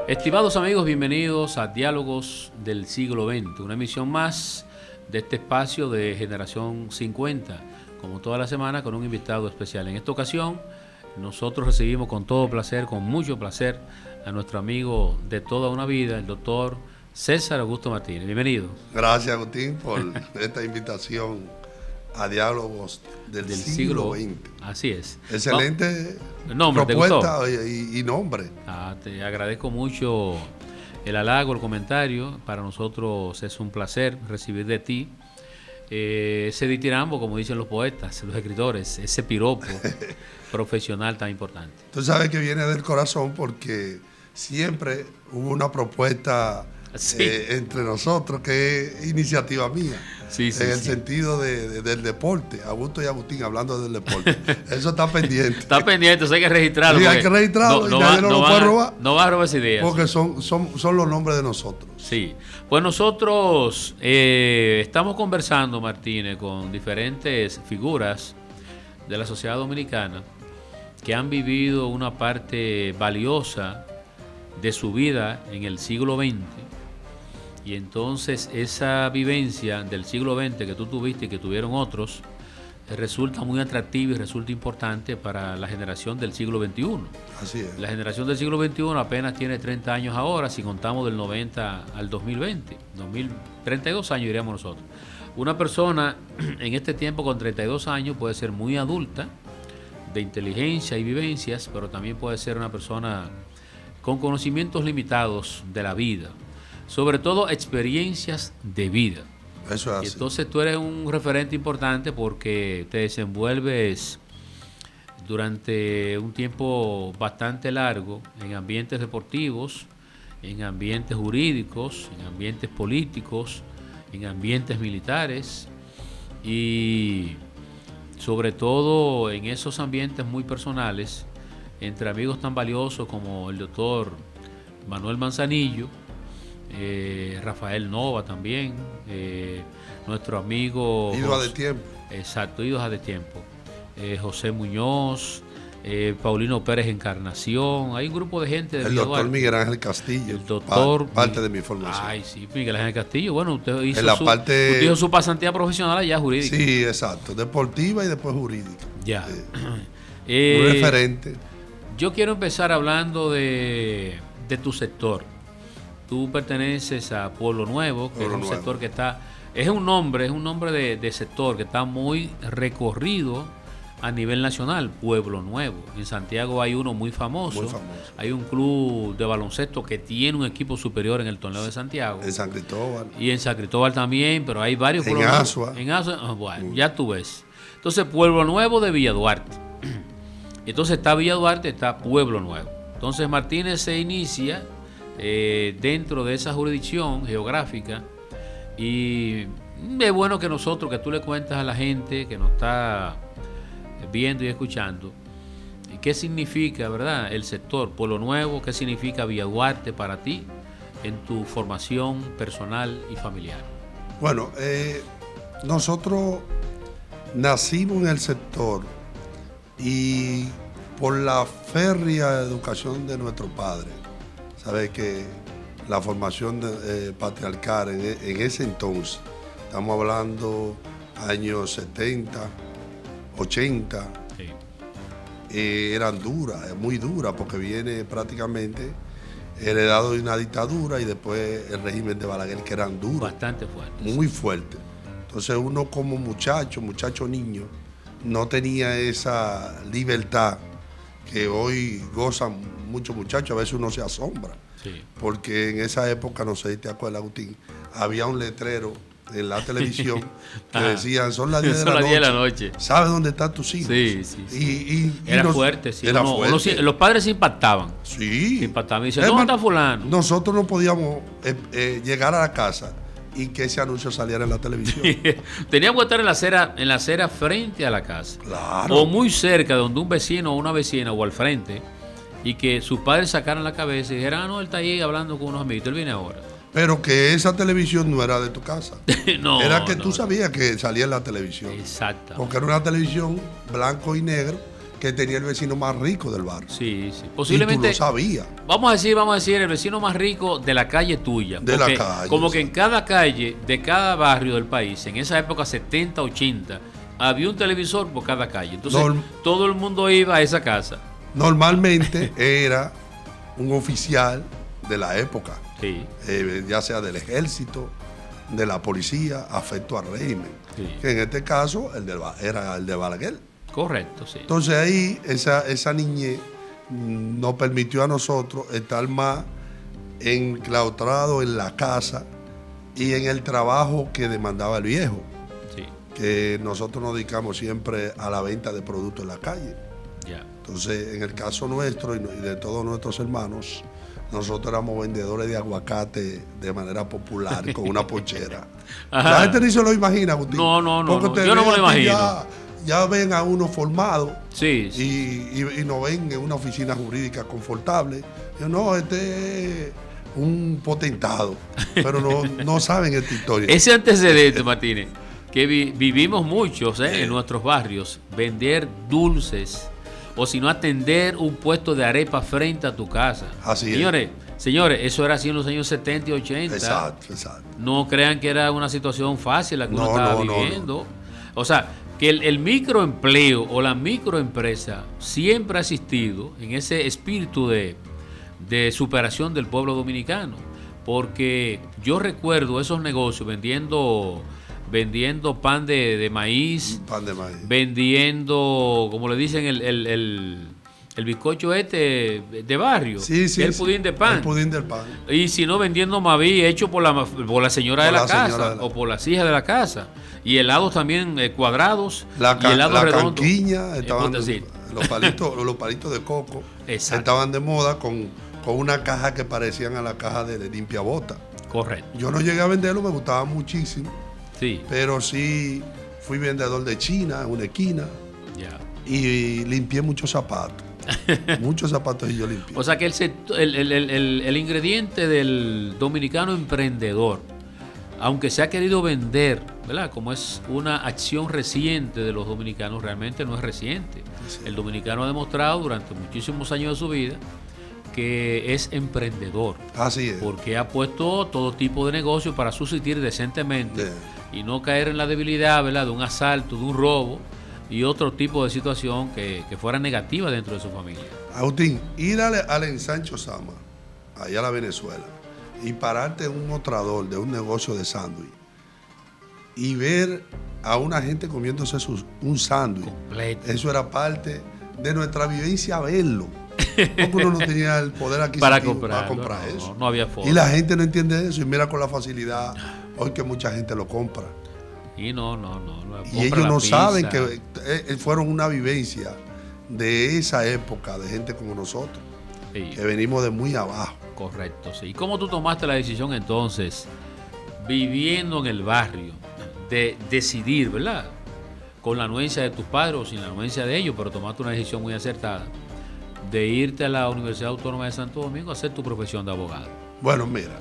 Estimados amigos, bienvenidos a Diálogos del Siglo XX, una emisión más de este espacio de Generación 50, como toda la semana con un invitado especial. En esta ocasión nosotros recibimos con todo placer, con mucho placer, a nuestro amigo de toda una vida, el doctor César Augusto Martínez. Bienvenido. Gracias, Agustín, por esta invitación a Diálogos del siglo XX. Así es. Excelente nombre, propuesta y nombre. Te agradezco mucho el halago, el comentario. Para nosotros es un placer recibir de ti ese ditirambo, como dicen los poetas, los escritores, ese piropo profesional tan importante. Tú sabes que viene del corazón porque siempre hubo una propuesta entre nosotros que es iniciativa mía. Sí, en el sentido del deporte, Augusto y Agustín hablando del deporte. Eso está pendiente. Está pendiente, eso hay que registrarlo. Sí, hay que registrarlo y nadie lo puede robar. No va a robar esa idea. Porque son los nombres de nosotros. Sí, pues nosotros estamos conversando, Martínez, con diferentes figuras de la sociedad dominicana que han vivido una parte valiosa de su vida en el siglo XX. Y entonces esa vivencia del siglo XX que tú tuviste y que tuvieron otros resulta muy atractiva y resulta importante para la generación del siglo XXI. Así es. La generación del siglo XXI apenas tiene 30 años ahora, si contamos del 90 al 2020. 32 años diríamos nosotros. Una persona en este tiempo con 32 años puede ser muy adulta, de inteligencia y vivencias, pero también puede ser una persona con conocimientos limitados de la vida. Sobre todo experiencias de vida. Eso es así. Y entonces tú eres un referente importante porque te desenvuelves durante un tiempo bastante largo en ambientes deportivos, en ambientes jurídicos, en ambientes políticos, en ambientes militares y sobre todo en esos ambientes muy personales, entre amigos tan valiosos como el doctor Manuel Manzanillo, Rafael Nova también, nuestro amigo Ídolos de tiempo. Exacto, ídolos de tiempo. José Muñoz, Paulino Pérez Encarnación, hay un grupo de gente de el doctor Miguel Ángel Castillo, el doctor parte de mi formación. Ay, sí, Miguel Ángel Castillo. Bueno, usted hizo, usted hizo su pasantía profesional allá jurídica. Sí, exacto, deportiva y después jurídica. Ya. Un referente. Yo quiero empezar hablando de tu sector. Tú perteneces a Pueblo Nuevo, que es un sector que está... Es un nombre de sector que está muy recorrido a nivel nacional, Pueblo Nuevo. En Santiago hay uno muy famoso. Muy famoso. Hay un club de baloncesto que tiene un equipo superior en el torneo de Santiago. En San Cristóbal. Y en San Cristóbal también, pero hay varios. En Asua. En Asua, bueno, ya tú ves. Entonces, Pueblo Nuevo de Villa Duarte. Entonces está Villa Duarte, está Pueblo Nuevo. Entonces Martínez se inicia dentro de esa jurisdicción geográfica y es bueno que nosotros, que tú le cuentas a la gente que nos está viendo y escuchando qué significa, ¿verdad?, el sector Pueblo Nuevo, qué significa Villa Duarte para ti en tu formación personal y familiar. Bueno, nosotros nacimos en el sector y por la férrea educación de nuestro padre. Sabes que la formación patriarcal en ese entonces, estamos hablando años 70, 80, sí. Eran duras, muy duras, porque viene prácticamente heredado de una dictadura y después el régimen de Balaguer, que eran duros. Bastante fuertes. Muy fuertes. Entonces uno como muchacho niño, no tenía esa libertad que hoy gozan muchos muchachos. A veces uno se asombra, sí. Porque en esa época, no sé si te acuerdas, Agustín, había un letrero en la televisión que decían, son las 10 de la noche. ¿Sabes dónde están tus hijos? Sí, sí, sí. Era fuerte, sí. Era fuerte. Los padres se impactaban. Sí. Se impactaban y decían, ¿dónde está fulano? Nosotros no podíamos llegar a la casa y que ese anuncio saliera en la televisión. Teníamos que estar en la acera frente a la casa. Claro. O muy cerca de donde un vecino o una vecina o al frente, y que sus padres sacaran la cabeza y dijeran, no, él está ahí hablando con unos amigos, él viene ahora. Pero que esa televisión no era de tu casa. No, era que tú sabías que salía en la televisión. Exacto. Porque era una televisión blanco y negro que tenía el vecino más rico del barrio. Sí, sí. Posiblemente. Posiblemente. Y tú lo sabías. Vamos a decir, el vecino más rico de la calle tuya. De la calle. Como que en cada calle, de cada barrio del país, en esa época 70, 80, había un televisor por cada calle. Entonces, todo el mundo iba a esa casa. Normalmente era un oficial de la época, Sí. Ya sea del ejército, de la policía, afecto al régimen. Sí. Que en este caso era el de Balaguer. Correcto, sí. Entonces ahí esa niñez nos permitió a nosotros estar más enclaustrados en la casa y en el trabajo que demandaba el viejo. Sí. Que nosotros nos dedicamos siempre a la venta de productos en la calle. Ya. Entonces, en el caso nuestro y de todos nuestros hermanos, nosotros éramos vendedores de aguacate de manera popular, con una ponchera. Ajá. La gente ni se lo imagina, Agustín. No, Porque yo no me lo imagino. Ya ven a uno formado Sí, sí. y nos ven en una oficina jurídica confortable. Yo, no, este es un potentado, pero no saben esta historia. Ese antecedente, Martínez, que vivimos muchos en nuestros barrios, vender dulces o si no atender un puesto de arepa frente a tu casa. Así es. Señores, eso era así en los años 70 y 80. Exacto. No crean que era una situación fácil la que uno estaba viviendo. No. O sea, que el microempleo o la microempresa siempre ha existido en ese espíritu de superación del pueblo dominicano. Porque yo recuerdo esos negocios vendiendo pan de maíz, vendiendo, como le dicen, el bizcocho de barrio, el pudín de pan. El pudín del pan. Y si no, vendiendo Maví hecho por la señora de la casa o por las hijas de la casa. Y helados también cuadrados y helados redondos. Canquiña, los palitos de coco. Exacto. Estaban de moda con una caja que parecían a la caja de limpia bota. Correcto. Yo no llegué a venderlo, me gustaba muchísimo. Sí. Pero sí fui vendedor de China en una esquina. Ya. Y limpié muchos zapatos. Muchos zapatos y yo limpié. O sea que el ingrediente del dominicano emprendedor, aunque se ha querido vender, ¿verdad? Como es una acción reciente de los dominicanos, realmente no es reciente. Sí. El dominicano ha demostrado durante muchísimos años de su vida que es emprendedor. Así es. Porque ha puesto todo tipo de negocio para subsistir decentemente. Yeah. Y no caer en la debilidad, ¿verdad?, de un asalto, de un robo y otro tipo de situación que fuera negativa dentro de su familia. Agustín, ir al ensancho Sama, allá a la Venezuela, y pararte en un mostrador de un negocio de sándwich y ver a una gente comiéndose un sándwich. Completo. Eso era parte de nuestra vivencia, verlo. Porque uno no tenía el poder adquisitivo para comprar eso. No había forma. Y la gente no entiende eso y mira con la facilidad hoy que mucha gente lo compra. Y no. Y ellos no saben que fueron una vivencia de esa época de gente como nosotros, sí, que venimos de muy abajo. Correcto, sí. ¿Y cómo tú tomaste la decisión entonces, viviendo en el barrio, de decidir, ¿verdad?, con la anuencia de tus padres o sin la anuencia de ellos, pero tomaste una decisión muy acertada, de irte a la Universidad Autónoma de Santo Domingo a hacer tu profesión de abogado? Bueno, mira,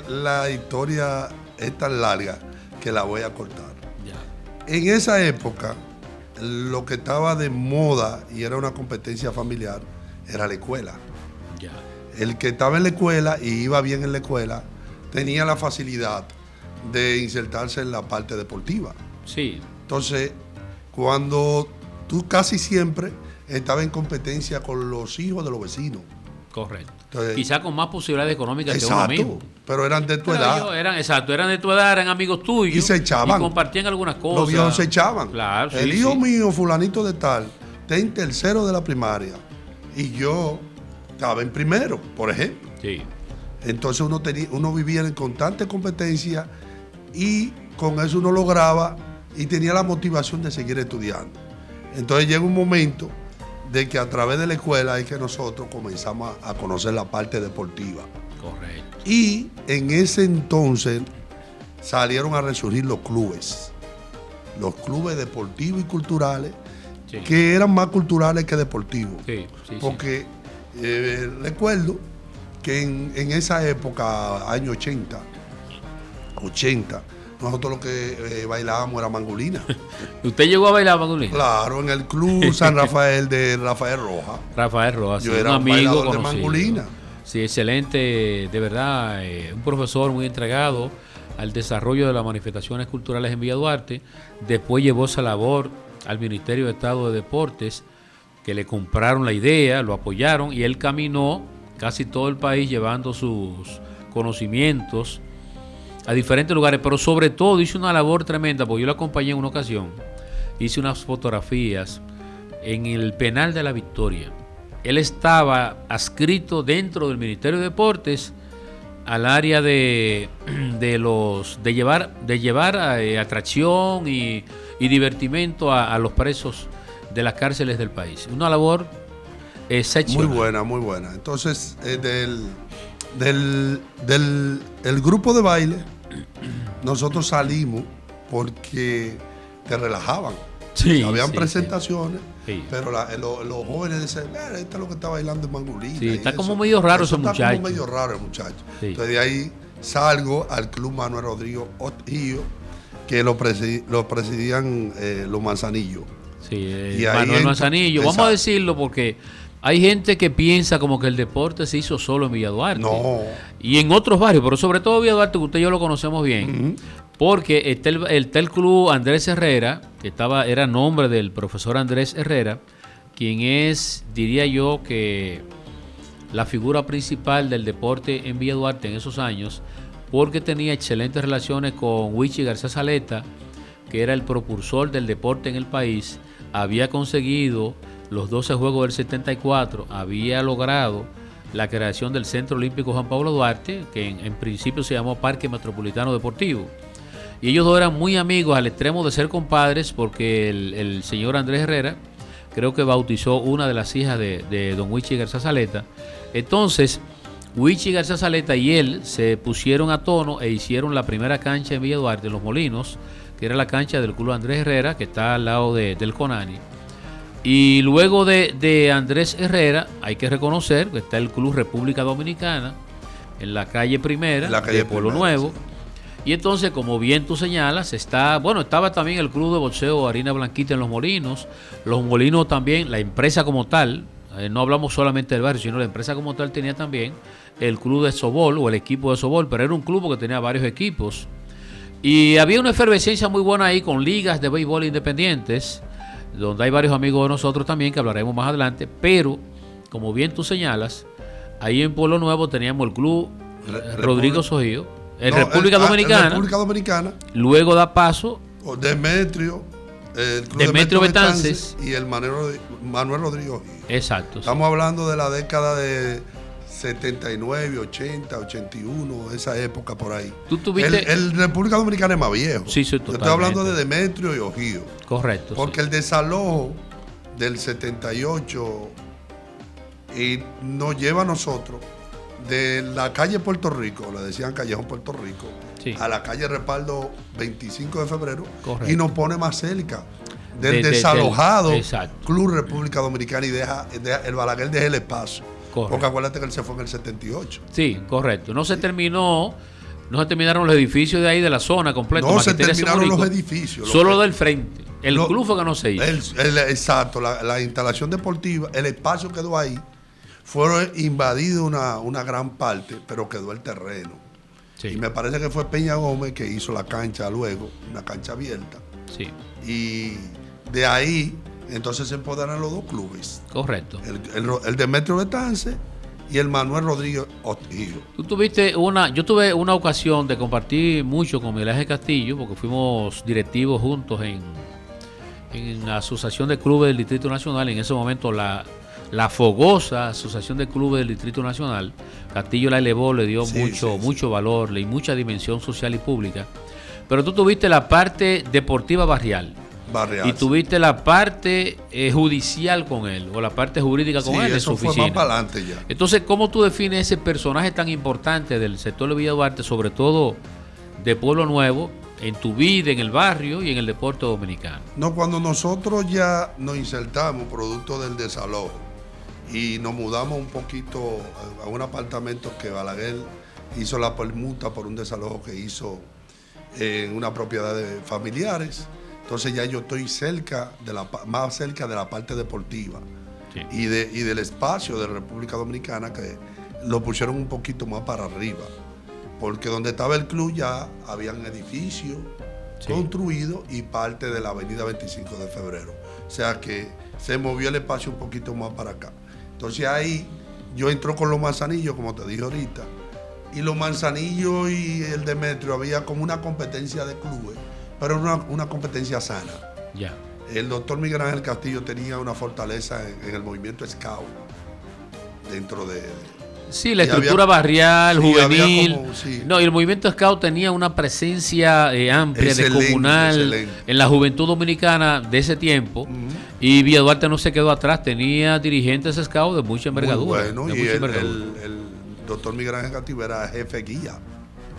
la historia es tan larga que la voy a cortar. Ya. En esa época, lo que estaba de moda y era una competencia familiar era la escuela. Ya. El que estaba en la escuela y iba bien en la escuela tenía la facilidad de insertarse en la parte deportiva. Sí. Entonces, cuando tú casi siempre estaba en competencia con los hijos de los vecinos. Correcto. Entonces, quizá con más posibilidades económicas que uno mismo. Pero eran de tu edad. Eran de tu edad, eran amigos tuyos. Y se echaban. Y compartían algunas cosas. Los viejos se echaban. Claro, sí, el hijo mío, fulanito de tal, está en tercero de la primaria. Y yo estaba en primero, por ejemplo. Sí. Entonces uno vivía en constante competencia y con eso uno lograba y tenía la motivación de seguir estudiando. Entonces llega un momento de que a través de la escuela es que nosotros comenzamos a conocer la parte deportiva. Correcto. Y en ese entonces salieron a resurgir los clubes deportivos y culturales, sí, que eran más culturales que deportivos. Sí, porque recuerdo que en esa época, año 80, nosotros lo que bailábamos era mangolina. ¿Usted llegó a bailar mangolina? Claro, en el Club San Rafael de Rafael Rojas. Rafael Rojas, Yo era un bailador de mangolina. Sí, excelente, de verdad, un profesor muy entregado al desarrollo de las manifestaciones culturales en Villa Duarte. Después llevó esa labor al Ministerio de Estado de Deportes, que le compraron la idea, lo apoyaron, y él caminó casi todo el país llevando sus conocimientos a diferentes lugares, pero sobre todo hizo una labor tremenda, porque yo lo acompañé en una ocasión, hice unas fotografías en el penal de la Victoria. Él estaba adscrito dentro del Ministerio de Deportes al área de llevar atracción y divertimento a los presos de las cárceles del país. Una labor excepcional. Muy buena, muy buena. Entonces, el grupo de baile, nosotros salimos porque te relajaban. Sí, habían sí, presentaciones, sí. pero los jóvenes decían, este es lo que está bailando en mangolina. Sí, está como medio raro ese muchacho. Está como medio raro el muchacho. Sí. Entonces de ahí salgo al Club Manuel Rodríguez Otillo, que lo presidían los Manzanillos. Sí, Manuel Manzanillo. Vamos a decirlo porque hay gente que piensa como que el deporte se hizo solo en Villa Duarte. No. Y en otros barrios, pero sobre todo Villa Duarte, que usted y yo lo conocemos bien. Porque está el Club Andrés Herrera, que era nombre del profesor Andrés Herrera, quien es, diría yo, que la figura principal del deporte en Villa Duarte en esos años, porque tenía excelentes relaciones con Wichi García Saleta, que era el propulsor del deporte en el país. Había conseguido los 12 Juegos del 74, había logrado la creación del Centro Olímpico Juan Pablo Duarte, que en principio se llamó Parque Metropolitano Deportivo. Y ellos dos eran muy amigos al extremo de ser compadres, porque el señor Andrés Herrera creo que bautizó una de las hijas de don Wichi García Saleta. Entonces, Wichi García Saleta y él se pusieron a tono e hicieron la primera cancha en Villa Duarte, en Los Molinos, que era la cancha del Club Andrés Herrera, que está al lado del Conani. Y luego de Andrés Herrera, hay que reconocer que está el Club República Dominicana, en la calle Primera, de Pueblo Nuevo. Sí. Y entonces, como bien tú señalas, estaba también el Club de Boxeo Harina Blanquita en Los Molinos. Los Molinos también, la empresa como tal, no hablamos solamente del barrio, sino la empresa como tal tenía también el club de sobol o el equipo de sobol, pero era un club que tenía varios equipos. Y había una efervescencia muy buena ahí con ligas de béisbol independientes, donde hay varios amigos de nosotros también que hablaremos más adelante, pero como bien tú señalas, ahí en Pueblo Nuevo teníamos el Club Rodrigo Sojío, República Dominicana, luego da paso Demetrio Betances y el Manuel Rodríguez. Exacto. Estamos hablando de la década de 79, 80, 81, esa época por ahí. ¿Tú tuviste? El República Dominicana es más viejo. Sí, Yo estoy hablando de Demetrio y Ojío. Correcto. Porque el desalojo del 78 y nos lleva a nosotros de la calle Puerto Rico, le decían Callejón Puerto Rico, sí, a la calle Respaldo 25 de febrero. Correcto. Y nos pone más cerca del desalojado Club República Dominicana y deja el Balaguer deja el espacio. Correcto. Porque acuérdate que él se fue en el 78. Sí, correcto. No se terminaron los edificios de ahí de la zona completa. No se terminaron los edificios. Solo del frente. El club fue que no se hizo. Exacto, la instalación deportiva, el espacio quedó ahí. Fueron invadidos una gran parte, pero quedó el terreno. Sí. Y me parece que fue Peña Gómez que hizo la cancha luego, una cancha abierta. Sí. Y de ahí, entonces se empoderaron los dos clubes. Correcto. El Demetrio Betances y el Manuel Rodríguez Otillo. Yo tuve una ocasión de compartir mucho con Miguel Ángel Castillo, porque fuimos directivos juntos en la Asociación de Clubes del Distrito Nacional. En ese momento la fogosa Asociación de Clubes del Distrito Nacional, Castillo la elevó, le dio mucho valor y mucha dimensión social y pública. Pero tú tuviste la parte deportiva barrial y tuviste la parte judicial con él, o la parte jurídica con él en su oficina. Fue más para adelante ya. Entonces, ¿cómo tú defines ese personaje tan importante del sector de Villa Duarte, sobre todo de Pueblo Nuevo, en tu vida, en el barrio y en el deporte dominicano? No, cuando nosotros ya nos insertamos producto del desalojo y nos mudamos un poquito a un apartamento que Balaguer hizo la permuta por un desalojo que hizo en una propiedad de familiares. Entonces ya yo estoy más cerca de la parte deportiva, sí, y del espacio de la República Dominicana, que lo pusieron un poquito más para arriba, porque donde estaba el club ya habían edificios, sí, construidos y parte de la avenida 25 de febrero. O sea que se movió el espacio un poquito más para acá. Entonces ahí yo entro con los Manzanillos, como te dije ahorita, y los Manzanillos y el Demetrio había como una competencia de clubes, pero una competencia sana. Ya. El doctor Miguel Ángel Castillo tenía una fortaleza en el movimiento Scout dentro de... Sí, la estructura barrial, sí, juvenil. Sí. No, y el movimiento Scout tenía una presencia amplia, excelente, de comunal, excelente, en la juventud dominicana de ese tiempo. Y Villa Duarte no se quedó atrás, tenía dirigentes Scout de mucha envergadura. Muy bueno, y el doctor Miguel Ángel Castillo era jefe guía.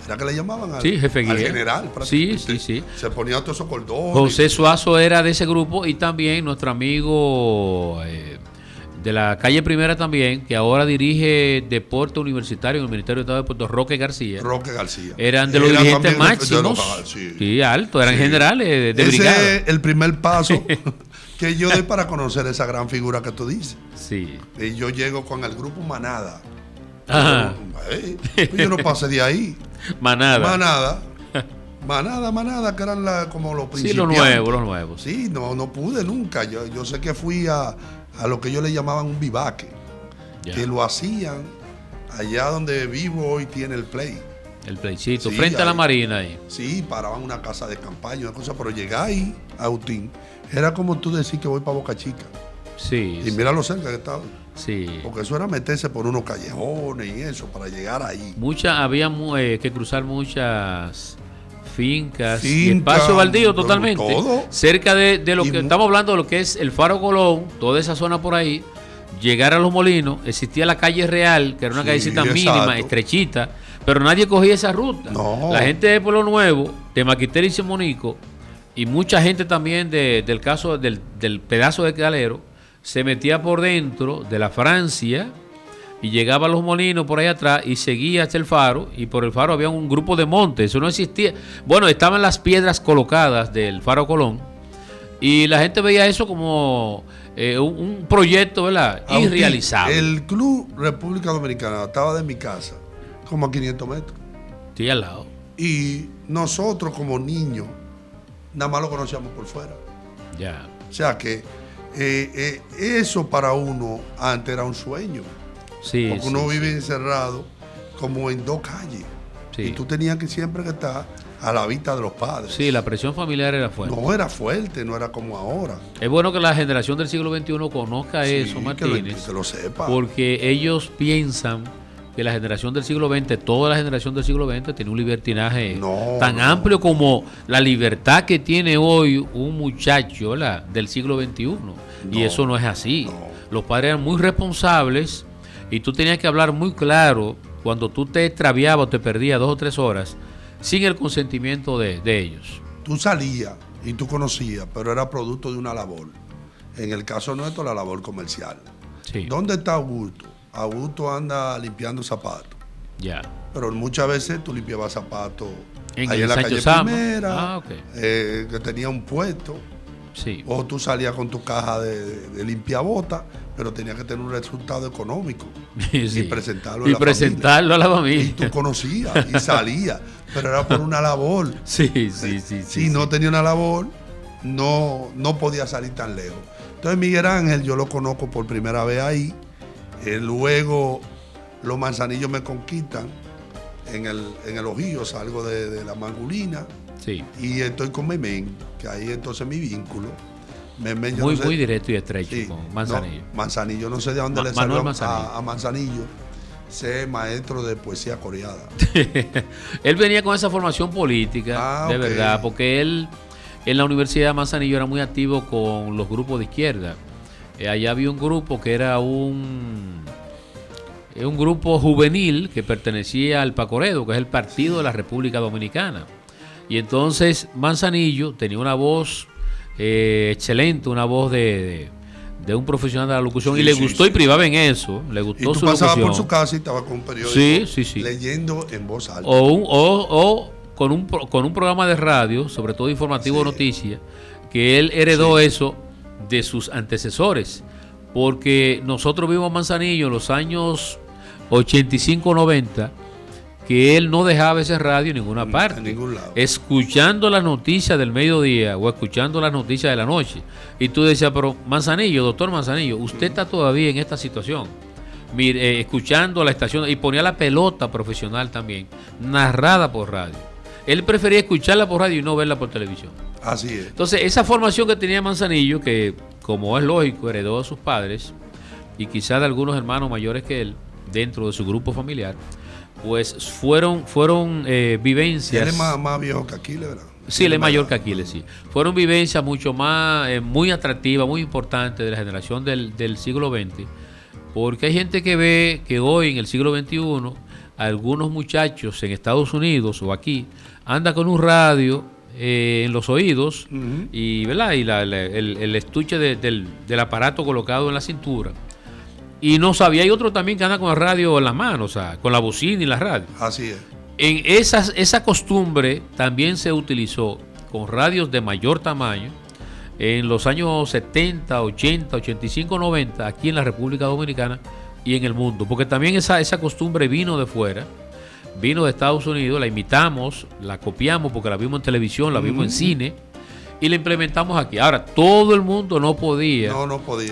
¿Era que le llamaban sí, jefe guía, al general? Sí, sí, sí. Se ponía todos esos cordones. José Suazo era de ese grupo, y también nuestro amigo de la calle Primera también, que ahora dirige deporte universitario en el Ministerio de Estado de Puerto Roque García. Eran de los dirigentes máximos. Sí, alto, eran generales de brigada. Ese es el primer paso que yo doy para conocer esa gran figura que tú dices. Sí. Y yo llego con el grupo Manada. Ajá. Yo no pasé de ahí. Manada, que eran como los principiantes. Sí, los nuevos. Sí, no pude nunca. Yo sé que fui a lo que ellos le llamaban un vivaque, que lo hacían allá donde vivo hoy tiene el play. El playcito, sí, frente ahí, a la Marina ahí. Sí, paraban una casa de campaña, una cosa, pero llegar ahí, Agustín, era como tú decir que voy para Boca Chica. Sí. Y mira lo cerca que estaba. Sí. Porque eso era meterse por unos callejones y eso, para llegar ahí. Había que cruzar muchas fincas y espacio baldío totalmente. Todo. Cerca de lo que estamos hablando, de lo que es el Faro Colón, toda esa zona por ahí. Llegar a Los Molinos, existía la calle Real, que era una callecita mínima, estrechita, pero nadie cogía esa ruta. No. La gente de Pueblo Nuevo, de Maquitera y Simonico, y mucha gente también del caso del pedazo de Calero, se metía por dentro de la Francia y llegaba a Los Molinos por ahí atrás y seguía hasta el Faro, y por el Faro había un grupo de montes, eso no existía. Bueno, estaban las piedras colocadas del Faro Colón y la gente veía eso como un proyecto, ¿verdad? Irrealizable. El Club República Dominicana estaba de mi casa como a 500 metros. Sí, al lado. Y nosotros como niños nada más lo conocíamos por fuera. Ya. O sea que eso para uno antes era un sueño. Sí, porque uno vive encerrado como en dos calles. Sí. Y tú tenías que siempre estar a la vista de los padres. Sí, la presión familiar era fuerte. No era fuerte, no era como ahora. Es bueno que la generación del siglo XXI conozca eso, Martínez. Que lo sepa. Porque ellos piensan que la generación del siglo XX, toda la generación del siglo XX tiene un libertinaje tan amplio como la libertad que tiene hoy un muchacho, ¿verdad?, del siglo XXI. Y eso no es así. Los padres eran muy responsables y tú tenías que hablar muy claro cuando tú te extraviabas o te perdías 2 o 3 horas sin el consentimiento de ellos. Tú salías y tú conocías, pero era producto de una labor. En el caso nuestro, la labor comercial. Sí. ¿Dónde está Augusto? Augusto anda limpiando zapatos. Ya. Pero muchas veces tú limpiabas zapatos ahí en la calle Primera, que tenía un puesto. Sí. O tú salías con tu caja de limpiabota, pero tenías que tener un resultado económico. Sí. Y presentarlo a la familia. Y tú conocías y salías, pero era por una labor. Sí. Si no tenía una labor, no podía salir tan lejos. Entonces Miguel Ángel yo lo conozco por primera vez ahí. Luego los Manzanillos me conquistan en el Ojío, salgo de la Mangulina. Sí. Y estoy con Memén, que ahí entonces mi vínculo. Memén, muy directo y estrecho, sí, con Manzanillo. Manzanillo, no sé de dónde le salió a Manzanillo. Sé maestro de poesía coreada. Él venía con esa formación política, de verdad, porque él en la Universidad de Manzanillo era muy activo con los grupos de izquierda. Allá había un grupo que era un grupo juvenil que pertenecía al Pacoredo, que es el Partido de la República Dominicana. Y entonces Manzanillo tenía una voz excelente, una voz de un profesional de la locución, y le gustó y privaba en eso, le gustó su locución. Pasaba por su casa y estaba con un periódico leyendo en voz alta. O con un programa de radio, sobre todo informativo de noticias, que él heredó eso de sus antecesores. Porque nosotros vimos a Manzanillo en los años 85-90, que él no dejaba ese radio en ninguna parte, en ningún lado, escuchando las noticias del mediodía o escuchando las noticias de la noche. Y tú decías, pero Manzanillo, doctor Manzanillo, usted está todavía en esta situación. Mire, escuchando la estación, y ponía la pelota profesional también, narrada por radio. Él prefería escucharla por radio y no verla por televisión. Así es. Entonces, esa formación que tenía Manzanillo, que como es lógico, heredó de sus padres y quizás de algunos hermanos mayores que él, dentro de su grupo familiar, pues fueron vivencias. Él es más viejo que Aquiles, ¿verdad? Sí, él es mayor que Aquiles, sí. Fueron vivencias mucho más, muy atractivas, muy importantes de la generación del siglo XX, porque hay gente que ve que hoy, en el siglo XXI, algunos muchachos en Estados Unidos o aquí, andan con un radio en los oídos, y, ¿verdad? Y el estuche del aparato colocado en la cintura. Y no sabía, hay otro también que anda con el radio en las manos, o sea, con la bocina y la radio. Así es. En esa costumbre también se utilizó con radios de mayor tamaño en los años 70, 80, 85, 90, aquí en la República Dominicana y en el mundo. Porque también esa costumbre vino de fuera, vino de Estados Unidos, la imitamos, la copiamos porque la vimos en televisión, la vimos en cine, y la implementamos aquí. Ahora, todo el mundo no podía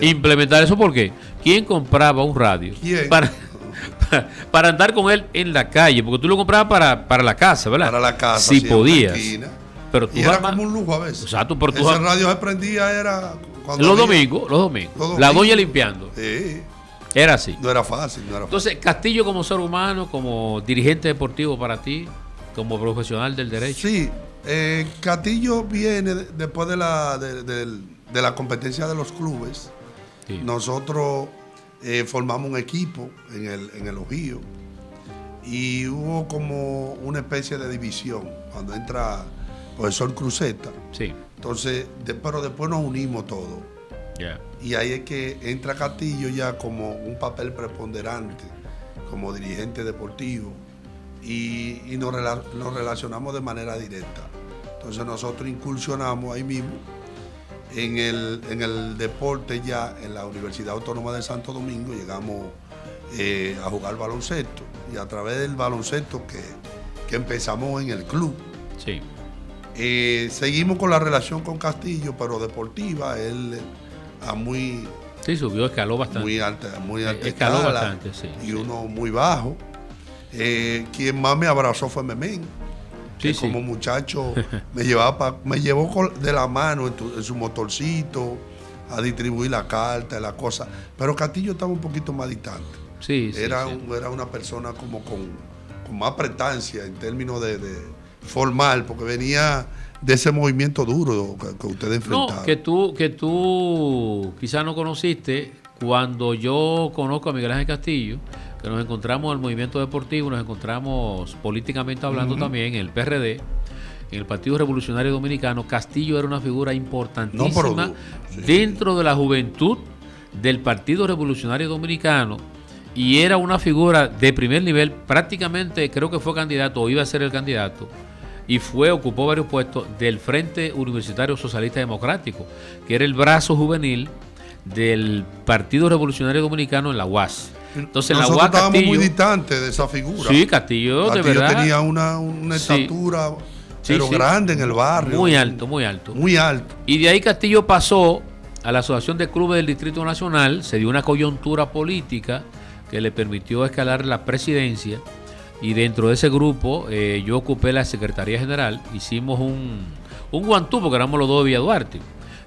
implementar eso. ¿Por qué? ¿Quién compraba un radio? ¿Quién? Para andar con él en la calle? Porque tú lo comprabas para la casa, ¿verdad? Para la casa, si podías. Pero tú y era como un lujo a veces. Exacto, ese radio se prendía era cuando los domingos. La doña limpiando. Sí. Era así. No era fácil. Entonces, Castillo como ser humano, como dirigente deportivo para ti, como profesional del derecho. Sí. Castillo viene después de la competencia de los clubes. Sí. Nosotros formamos un equipo en el Ojío y hubo como una especie de división cuando entra profesor Cruzeta. Sí. Entonces, pero después nos unimos todos. Yeah. Y ahí es que entra Castillo ya como un papel preponderante como dirigente deportivo. Y nos relacionamos de manera directa. Entonces nosotros incursionamos ahí mismo en el deporte ya en la Universidad Autónoma de Santo Domingo. Llegamos a jugar baloncesto y a través del baloncesto que empezamos en el club. Sí. Seguimos con la relación con Castillo, pero deportiva. Él muy... Sí, subió, escaló bastante. Muy alta escaló escala, bastante, sí. Y uno muy bajo. Quien más me abrazó fue Memén. Sí, como muchacho me llevó de la mano en su motorcito a distribuir la carta y la cosa. Pero Castillo estaba un poquito más distante. Sí, era una persona como con más prestancia en términos de formal, porque venía de ese movimiento duro que ustedes enfrentaron. No, que tú quizás no conociste cuando yo conozco a Miguel Ángel Castillo, que nos encontramos en el movimiento deportivo, nos encontramos políticamente hablando también en el PRD, en el Partido Revolucionario Dominicano. Castillo era una figura importantísima dentro de la juventud del Partido Revolucionario Dominicano y era una figura de primer nivel. Prácticamente creo que fue candidato o iba a ser el candidato y ocupó varios puestos del Frente Universitario Socialista Democrático, que era el brazo juvenil del Partido Revolucionario Dominicano en la UAS. Entonces, nosotros en la UAS, estábamos Castillo, muy distantes de esa figura. Sí, Castillo de verdad tenía una estatura grande en el barrio. Muy alto, muy alto. Muy alto. Y de ahí Castillo pasó a la Asociación de Clubes del Distrito Nacional. Se dio una coyuntura política que le permitió escalar la presidencia. Y dentro de ese grupo yo ocupé la Secretaría General. Hicimos un guantú porque éramos los dos de Villa Duarte.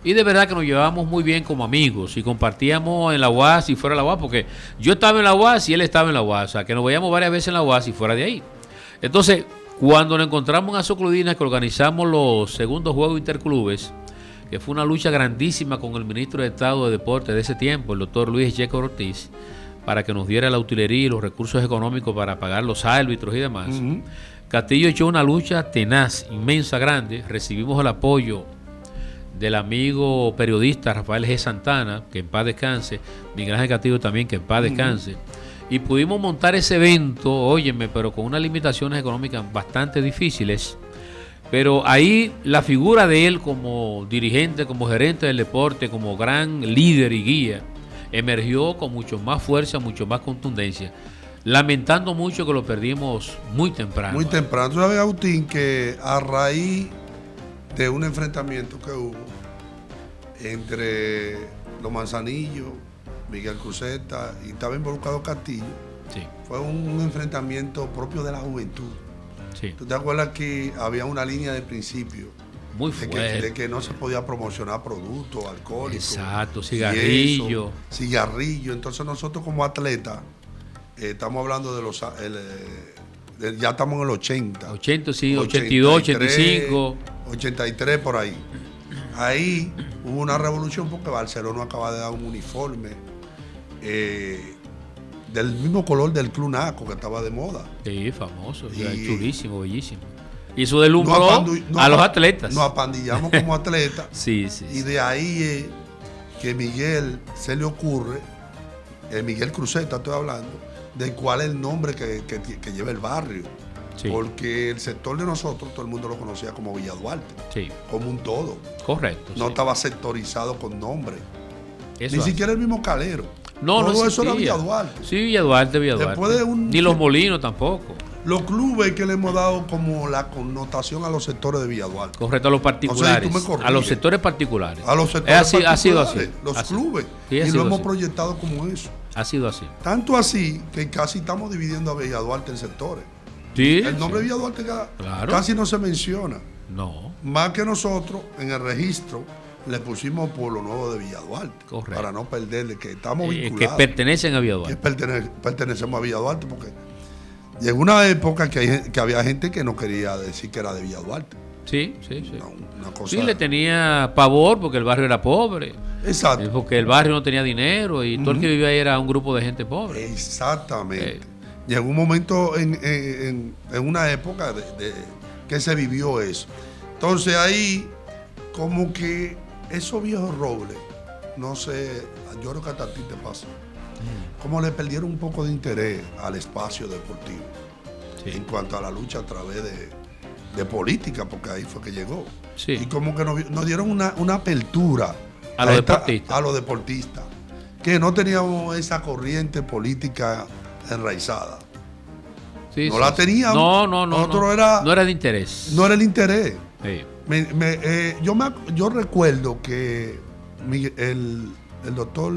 Y de verdad que nos llevábamos muy bien como amigos y compartíamos en la UAS y fuera de la UAS, porque yo estaba en la UAS y él estaba en la UAS, o sea, que nos veíamos varias veces en la UAS y fuera de ahí. Entonces, cuando nos encontramos en Azocludina, que organizamos los segundos Juegos Interclubes, que fue una lucha grandísima con el ministro de Estado de Deportes de ese tiempo, el doctor Luis Checo Ortiz, para que nos diera la utilería y los recursos económicos para pagar los árbitros y demás. Castillo echó una lucha tenaz, inmensa, grande. Recibimos el apoyo del amigo periodista Rafael G. Santana, que en paz descanse, Miguel Ángel Castillo también, que en paz descanse, y pudimos montar ese evento, óyeme, pero con unas limitaciones económicas bastante difíciles, Pero ahí la figura de él como dirigente, como gerente del deporte, como gran líder y guía, emergió con mucho más fuerza, mucho más contundencia, lamentando mucho que lo perdimos muy temprano. Muy temprano. Tú sabes, Agustín, que a raíz de un enfrentamiento que hubo entre los Manzanillos, Miguel Cruzeta y estaba involucrado Castillo, Sí. fue un enfrentamiento propio de la juventud. Sí. ¿Tú te acuerdas que había una línea de principio? Muy De fuerte. que no se podía promocionar productos alcohólicos. Exacto, y cigarrillo. eso, cigarrillo. Entonces nosotros como atletas, estamos hablando de ya estamos en el 80. 80, sí, 82, 85. 83 por ahí. Ahí hubo una revolución porque Barcelona acaba de dar un uniforme del mismo color del Club Naco que estaba de moda. Sí, famoso, Y- chulísimo, bellísimo. Y eso deslumbró a los atletas. Nos apandillamos como atletas. Sí, sí. Y sí. de ahí es que Miguel se le ocurre, Miguel Cruzeta estoy hablando, de cuál es el nombre que lleva el barrio. Sí. Porque el sector de nosotros, todo el mundo lo conocía como Villa Duarte, Sí, como un todo. correcto. No sí. estaba sectorizado con nombre. Eso Ni hace. siquiera el mismo Calero. No, todo no eso era existía. Villa Duarte. Sí, Villa Duarte. Después de Ni los Molinos tampoco. Los clubes que le hemos dado como la connotación a los sectores de Villa Duarte. Correcto, a los particulares. tú me corriges. A los sectores particulares. A los sectores Ha sido así. particulares, los Así. clubes. Sí, ha y sido lo hemos así. proyectado como eso. Ha sido así. Tanto así que casi estamos dividiendo a Villa Duarte en sectores. Sí. El nombre sí. Villa Duarte Claro. casi no se menciona. No, Más que nosotros, en el registro, le pusimos Pueblo Nuevo de Villa Duarte. Correcto. Para no perderle, que estamos que vinculados. pertenecen a Villa Que Duarte. pertenecemos a Villa Duarte, porque llegó una época que había gente que no quería decir que era de Villa Duarte. Sí, sí, sí. Una cosa. Sí, le tenía pavor porque el barrio era pobre. Exacto. Porque el barrio no tenía dinero y todo el que vivía ahí era un grupo de gente pobre. Exactamente. Llegó un momento en una época que se vivió eso. Entonces ahí, como que esos viejos robles, no sé, yo creo que hasta a ti te pasa, como le perdieron un poco de interés al espacio deportivo. Sí. En cuanto a la lucha a través de política, porque ahí fue que llegó. Sí. Y como que nos dieron una apertura A los deportistas. a los deportistas, que no teníamos esa corriente política enraizada. Sí, No sí, la sí. teníamos. No. Nosotros No era de interés. No era el interés. Sí. Yo recuerdo que el doctor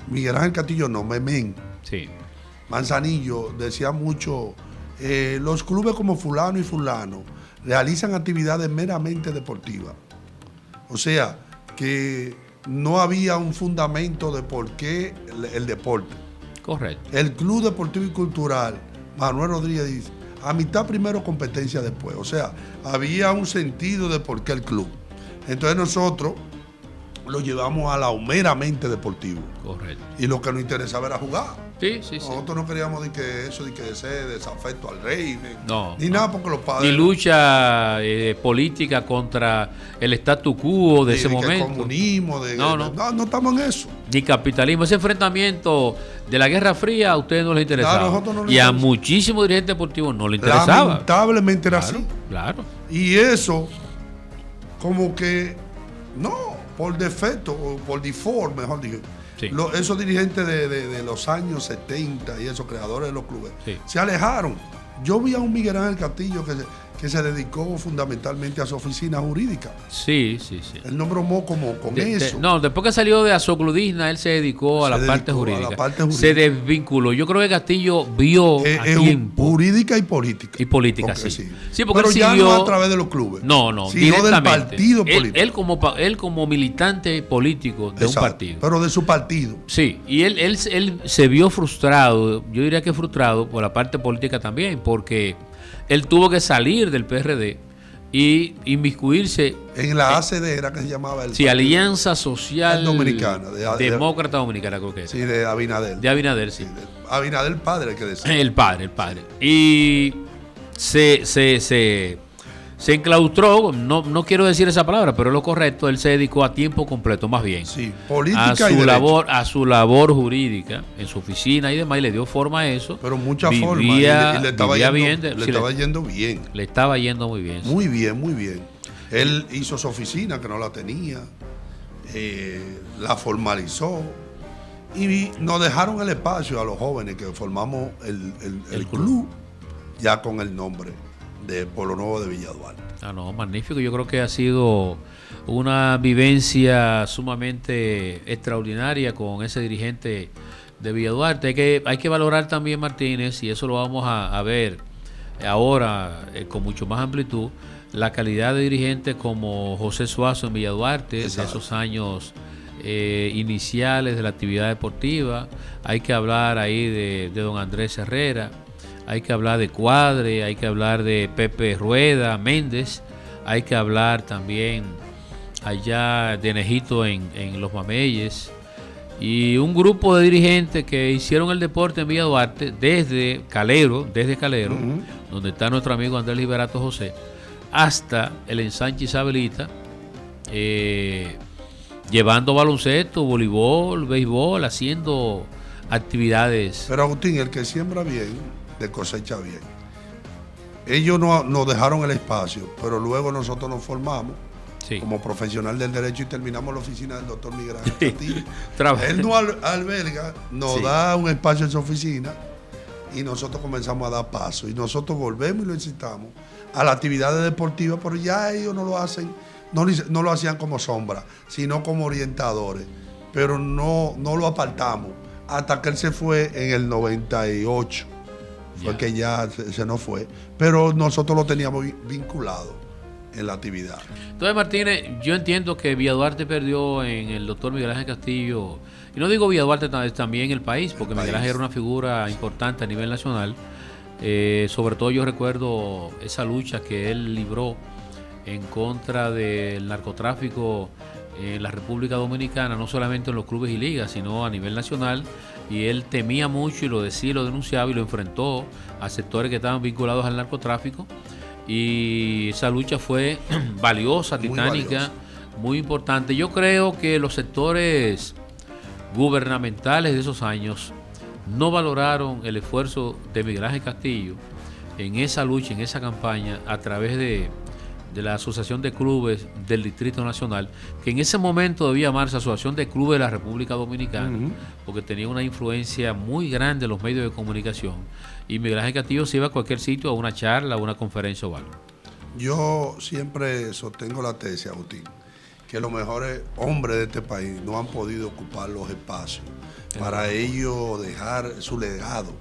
Miguel Ángel Castillo, Memén, Sí. Manzanillo, decía mucho, los clubes como fulano y fulano realizan actividades meramente deportivas. O sea, que no había un fundamento de por qué el deporte. Correcto. El Club Deportivo y Cultural, Manuel Rodríguez dice, amistad primero, competencia después. O sea, había un sentido de por qué el club. Entonces nosotros lo llevamos a la meramente deportivo. Correcto. Y lo que nos interesaba era jugar. Sí, sí, sí. Nosotros no queríamos de que ese desafecto al rey, ni No. nada, porque los padres... Ni lucha política contra el statu quo de ese que momento. comunismo, no estamos en eso. Ni capitalismo. Ese enfrentamiento de la Guerra Fría a ustedes no les interesaba. A nosotros no nos y a interesa. muchísimos dirigentes deportivos no les interesaba. Lamentablemente era Claro, así. claro. Y eso, como que, no, por defecto, o por default, mejor dicho, Sí. esos dirigentes de los años 70 y esos creadores de los clubes, Sí. se alejaron. Yo vi a un Miguel Ángel Castillo que se dedicó fundamentalmente a su oficina jurídica. Sí, sí, sí. Él nombró como con eso. No, después que salió de Azocludisna, él se dedicó a la Se parte dedicó a jurídica. la parte jurídica. Se desvinculó. Yo creo que Castillo vio a tiempo. Jurídica y política. Y política, Porque sí. Sí, porque pero él ya siguió- no a través de los clubes. No, sino del directamente. partido político. Él como militante político de Exacto, un partido. pero de su partido. Sí, y él se vio frustrado, yo diría que frustrado por la parte política también, porque él tuvo que salir del PRD y inmiscuirse En la ACD era que se llamaba el sí, Alianza Social Dominicana, Demócrata Dominicana, creo que es. sí, de Abinader. De Abinader, sí. Abinader el padre, hay que decir. El padre. Y se se enclaustró, no quiero decir esa palabra, pero es lo correcto, él se dedicó a tiempo completo, más bien, sí, política a su labor jurídica, en su oficina y demás, y le dio forma a eso. Pero mucha forma, y le estaba yendo bien. Le estaba yendo muy bien. Muy bien, muy bien. Él hizo su oficina, que no la tenía, la formalizó, y nos dejaron el espacio a los jóvenes que formamos el club, ya con el nombre de Pueblo Nuevo de Villa Duarte. No, magnífico. Yo creo que ha sido una vivencia sumamente extraordinaria con ese dirigente de Villa Duarte. Hay que valorar también, Martínez, y eso lo vamos a ver ahora con mucho más amplitud, la calidad de dirigentes como José Suazo en Villa Duarte, de esos años iniciales de la actividad deportiva. Hay que hablar ahí de don Andrés Herrera. Hay que hablar de Cuadre, hay que hablar de Pepe Rueda, Méndez, hay que hablar también allá de Nejito en Los Mameyes, y un grupo de dirigentes que hicieron el deporte en Villa Duarte desde Calero, donde está nuestro amigo Andrés Liberato José, hasta el ensanche Isabelita, llevando baloncesto, voleibol, béisbol, haciendo actividades. Pero Agustín, el que siembra bien, de cosecha bien. Ellos nos dejaron el espacio, pero luego nosotros nos formamos como profesional del derecho y terminamos la oficina del doctor Miguel Ángel Castillo. Él nos alberga, nos da un espacio en su oficina y nosotros comenzamos a dar paso. Y nosotros volvemos y lo incitamos a las actividades deportivas, pero ya ellos no lo hacen, no lo hacían como sombra, sino como orientadores. Pero no lo apartamos hasta que él se fue en el 98. Fue que ya se nos fue, pero nosotros lo teníamos vinculado en la actividad. Entonces, Martínez, yo entiendo que Villa Duarte perdió en el doctor Miguel Ángel Castillo, y no digo Villa Duarte, también el país, porque Miguel Ángel era una figura importante a nivel nacional. Sobre todo yo recuerdo esa lucha que él libró en contra del narcotráfico en la República Dominicana, no solamente en los clubes y ligas, sino a nivel nacional, y él temía mucho y lo decía, lo denunciaba y lo enfrentó a sectores que estaban vinculados al narcotráfico, y esa lucha fue valiosa, titánica, muy importante. Yo creo que los sectores gubernamentales de esos años no valoraron el esfuerzo de Miguel Ángel Castillo en esa lucha, en esa campaña, a través de la Asociación de Clubes del Distrito Nacional, que en ese momento debía llamarse Asociación de Clubes de la República Dominicana, porque tenía una influencia muy grande en los medios de comunicación, y Miguel Ángel Castillo se iba a cualquier sitio, a una charla, a una conferencia o algo. Yo siempre sostengo la tesis, Agustín, que los mejores hombres de este país no han podido ocupar los espacios para ellos dejar su legado.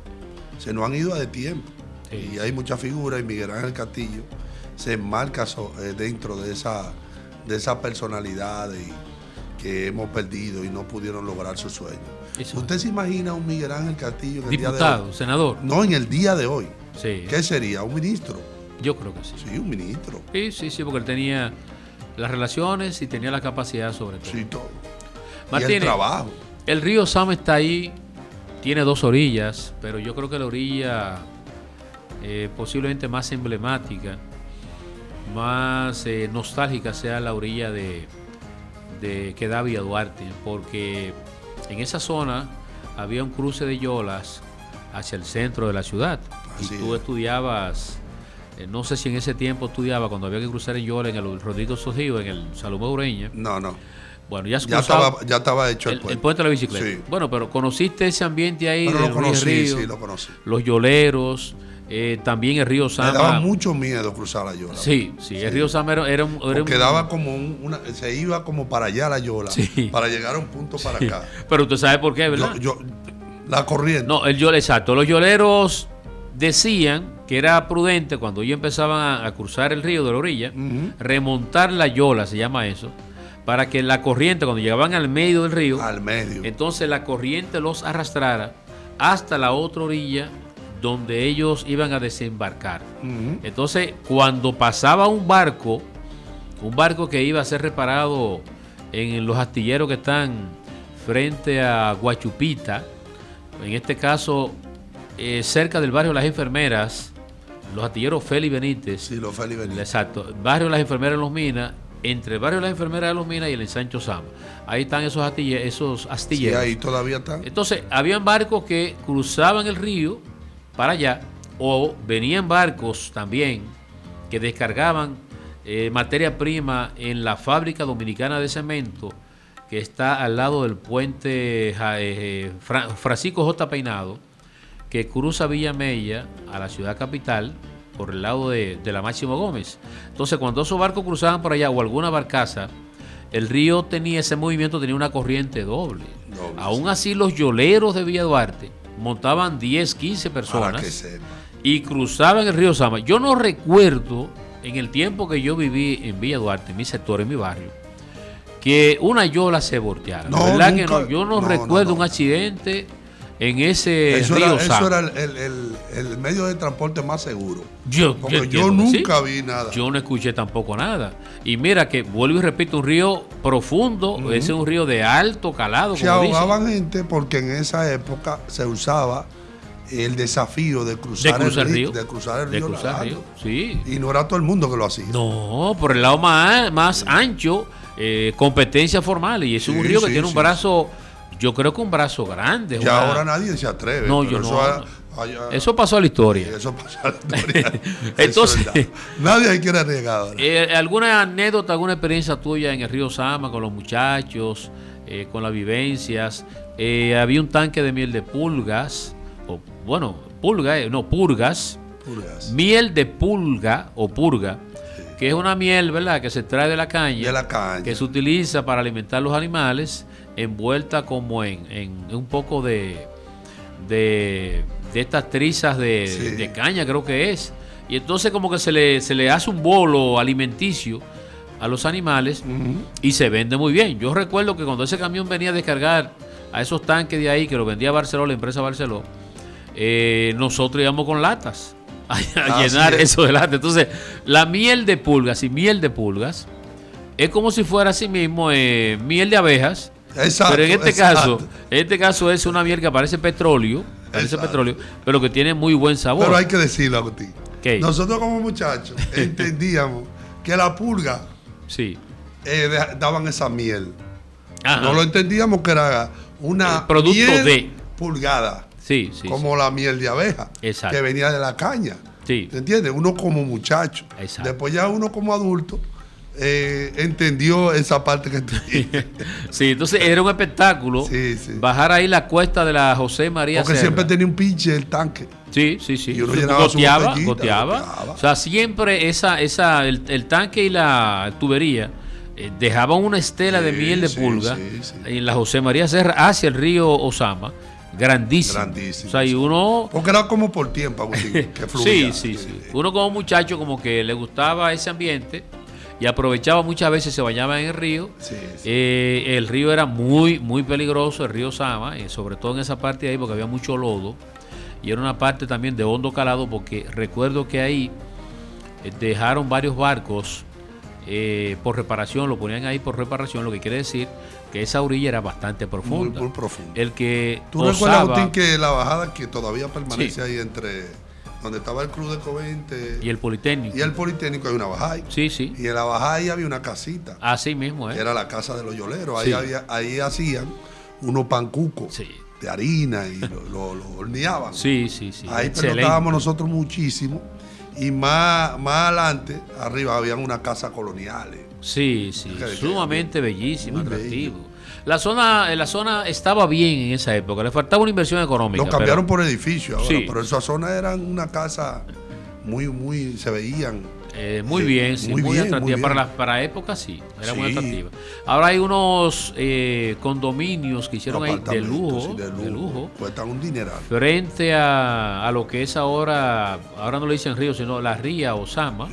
Se nos han ido a de tiempo, y hay muchas figuras, y Miguel Ángel Castillo se enmarca dentro de esa personalidad que hemos perdido y no pudieron lograr su sueño. ¿Usted se imagina un Miguel Ángel Castillo en el día de hoy? Diputado, senador. No, en el día de hoy. Sí. ¿Qué sería? ¿Un ministro? Yo creo que sí. Sí, un ministro. Sí, porque él tenía las relaciones y tenía la capacidad sobre todo. Sí, todo. Martínez, y el trabajo. El río Sama está ahí, tiene dos orillas, pero yo creo que la orilla posiblemente más emblemática, más nostálgica sea la orilla de que da Villa Duarte, porque en esa zona había un cruce de yolas hacia el centro de la ciudad. Así y tú estudiabas, no sé si en ese tiempo estudiabas cuando había que cruzar en yola en el Rodrigo Sojío, en el Salomé Ureña. No. Bueno, ya estaba hecho el puente de la bicicleta. Sí. Bueno, pero conociste ese ambiente ahí. Pero del río, sí, lo conocí. Los yoleros. También el río Sama. Me daba mucho miedo cruzar la yola. Sí, el río Sama era daba como se iba como para allá la yola, para llegar a un punto para acá. Pero usted sabe por qué, ¿verdad? La corriente. No, exacto. Los yoleros decían que era prudente cuando ellos empezaban a cruzar el río de la orilla, remontar la yola, se llama eso, para que la corriente, cuando llegaban al medio del río, entonces la corriente los arrastrara hasta la otra orilla donde ellos iban a desembarcar. Entonces, cuando pasaba un barco que iba a ser reparado en los astilleros que están frente a Guachupita, en este caso cerca del barrio Las Enfermeras, los astilleros Félix Benítez. Sí, los Félix Benítez. Exacto. Barrio Las Enfermeras de Los Minas, entre el barrio Las Enfermeras de Los Minas y el ensancho Sama. Ahí están esos astilleros. Sí, ahí todavía están. Entonces, habían barcos que cruzaban el río para allá, o venían barcos también que descargaban materia prima en la fábrica dominicana de cemento que está al lado del puente Francisco J. Peinado, que cruza Villa Mella a la ciudad capital por el lado de la Máximo Gómez. Entonces, cuando esos barcos cruzaban por allá o alguna barcaza, el río tenía ese movimiento, tenía una corriente doble. Aún así, los yoleros de Villa Duarte montaban 10, 15 personas y cruzaban el río Sama. Yo no recuerdo, en el tiempo que yo viví en Villa Duarte, en mi sector, en mi barrio, que una yola se volteara. No, ¿verdad nunca, que no? Yo no recuerdo un accidente en ese río Sama. Eso era el medio de transporte más seguro. Yo nunca vi nada. Yo no escuché tampoco nada. Y mira que, vuelvo y repito, un río profundo, ese es un río de alto calado. Se ahogaban gente porque en esa época se usaba el desafío de cruzar el río. Sí. Y no era todo el mundo que lo hacía. No, por el lado más ancho, competencia formal. Y es un río que tiene un brazo, yo creo que un brazo grande. Y ahora nadie se atreve. No, eso pasó a la historia. Eso pasó a la historia. Entonces, nadie quiere arriesgar ahora. ¿Alguna anécdota, alguna experiencia tuya en el río Sama con los muchachos, con las vivencias? Había un tanque de miel de pulgas, purgas. Miel de pulga o purga, que es una miel, ¿verdad?, que se extrae de la caña, que se utiliza para alimentar los animales, envuelta como en un poco de estas trizas de caña, creo que es. Y entonces como que se le hace un bolo alimenticio a los animales y se vende muy bien. Yo recuerdo que cuando ese camión venía a descargar a esos tanques de ahí, que lo vendía Barceló, la empresa Barceló, nosotros íbamos con latas a llenar eso de latas. Entonces, la miel de pulgas es como si fuera así mismo miel de abejas. Exacto, pero en este caso es una miel que parece petróleo, pero que tiene muy buen sabor. Pero hay que decirlo, Agustín. ¿Qué? Nosotros como muchachos entendíamos que la pulga daban esa miel. Ajá. No lo entendíamos que era una producto miel pulgada. Sí, como la miel de abeja. Exacto. Que venía de la caña. Sí. ¿Te entiendes? Uno como muchacho. Exacto. Después ya uno como adulto entendió esa parte que tú dijiste. Sí, entonces era un espectáculo bajar ahí la cuesta de la José María Porque Serra. siempre tenía un pinche el tanque. Sí. Y uno llenaba goteaba. O sea, siempre el tanque y la tubería dejaban una estela de miel de pulga en la José María Serra hacia el río Osama. Grandísimo. O sea, y uno... Porque era como por tiempo, Agustín, que fluía. Sí. Uno como muchacho como que le gustaba ese ambiente y aprovechaba, muchas veces se bañaba en el río. El río era muy, muy peligroso, el río Sama, sobre todo en esa parte de ahí porque había mucho lodo. Y era una parte también de hondo calado porque recuerdo que ahí dejaron varios barcos por reparación, lo ponían ahí por reparación, lo que quiere decir que esa orilla era bastante profunda. Muy profunda. El que ¿Tú recuerdas, Agustín, que la bajada que todavía permanece ahí entre donde estaba el Club de Covente y el Politécnico? Y el Politécnico hay una bajada ahí. Sí. Y en la bajada ahí había una casita. Así mismo, que era la casa de los yoleros. Ahí hacían unos pancucos de harina y lo horneaban. Sí. Ahí pernotábamos nosotros muchísimo. Y más adelante, arriba, habían una casa coloniales. Sí, sumamente bellísima, atractivo. La zona estaba bien en esa época, le faltaba una inversión económica. Lo cambiaron por edificio ahora, pero esa zona eran una casa muy, se veían. Muy bien, muy atractiva. Para época era muy atractiva. Ahora hay unos condominios que hicieron ahí de lujo. Cuestan un dineral. Frente a lo que es ahora no le dicen río, sino la ría Osama.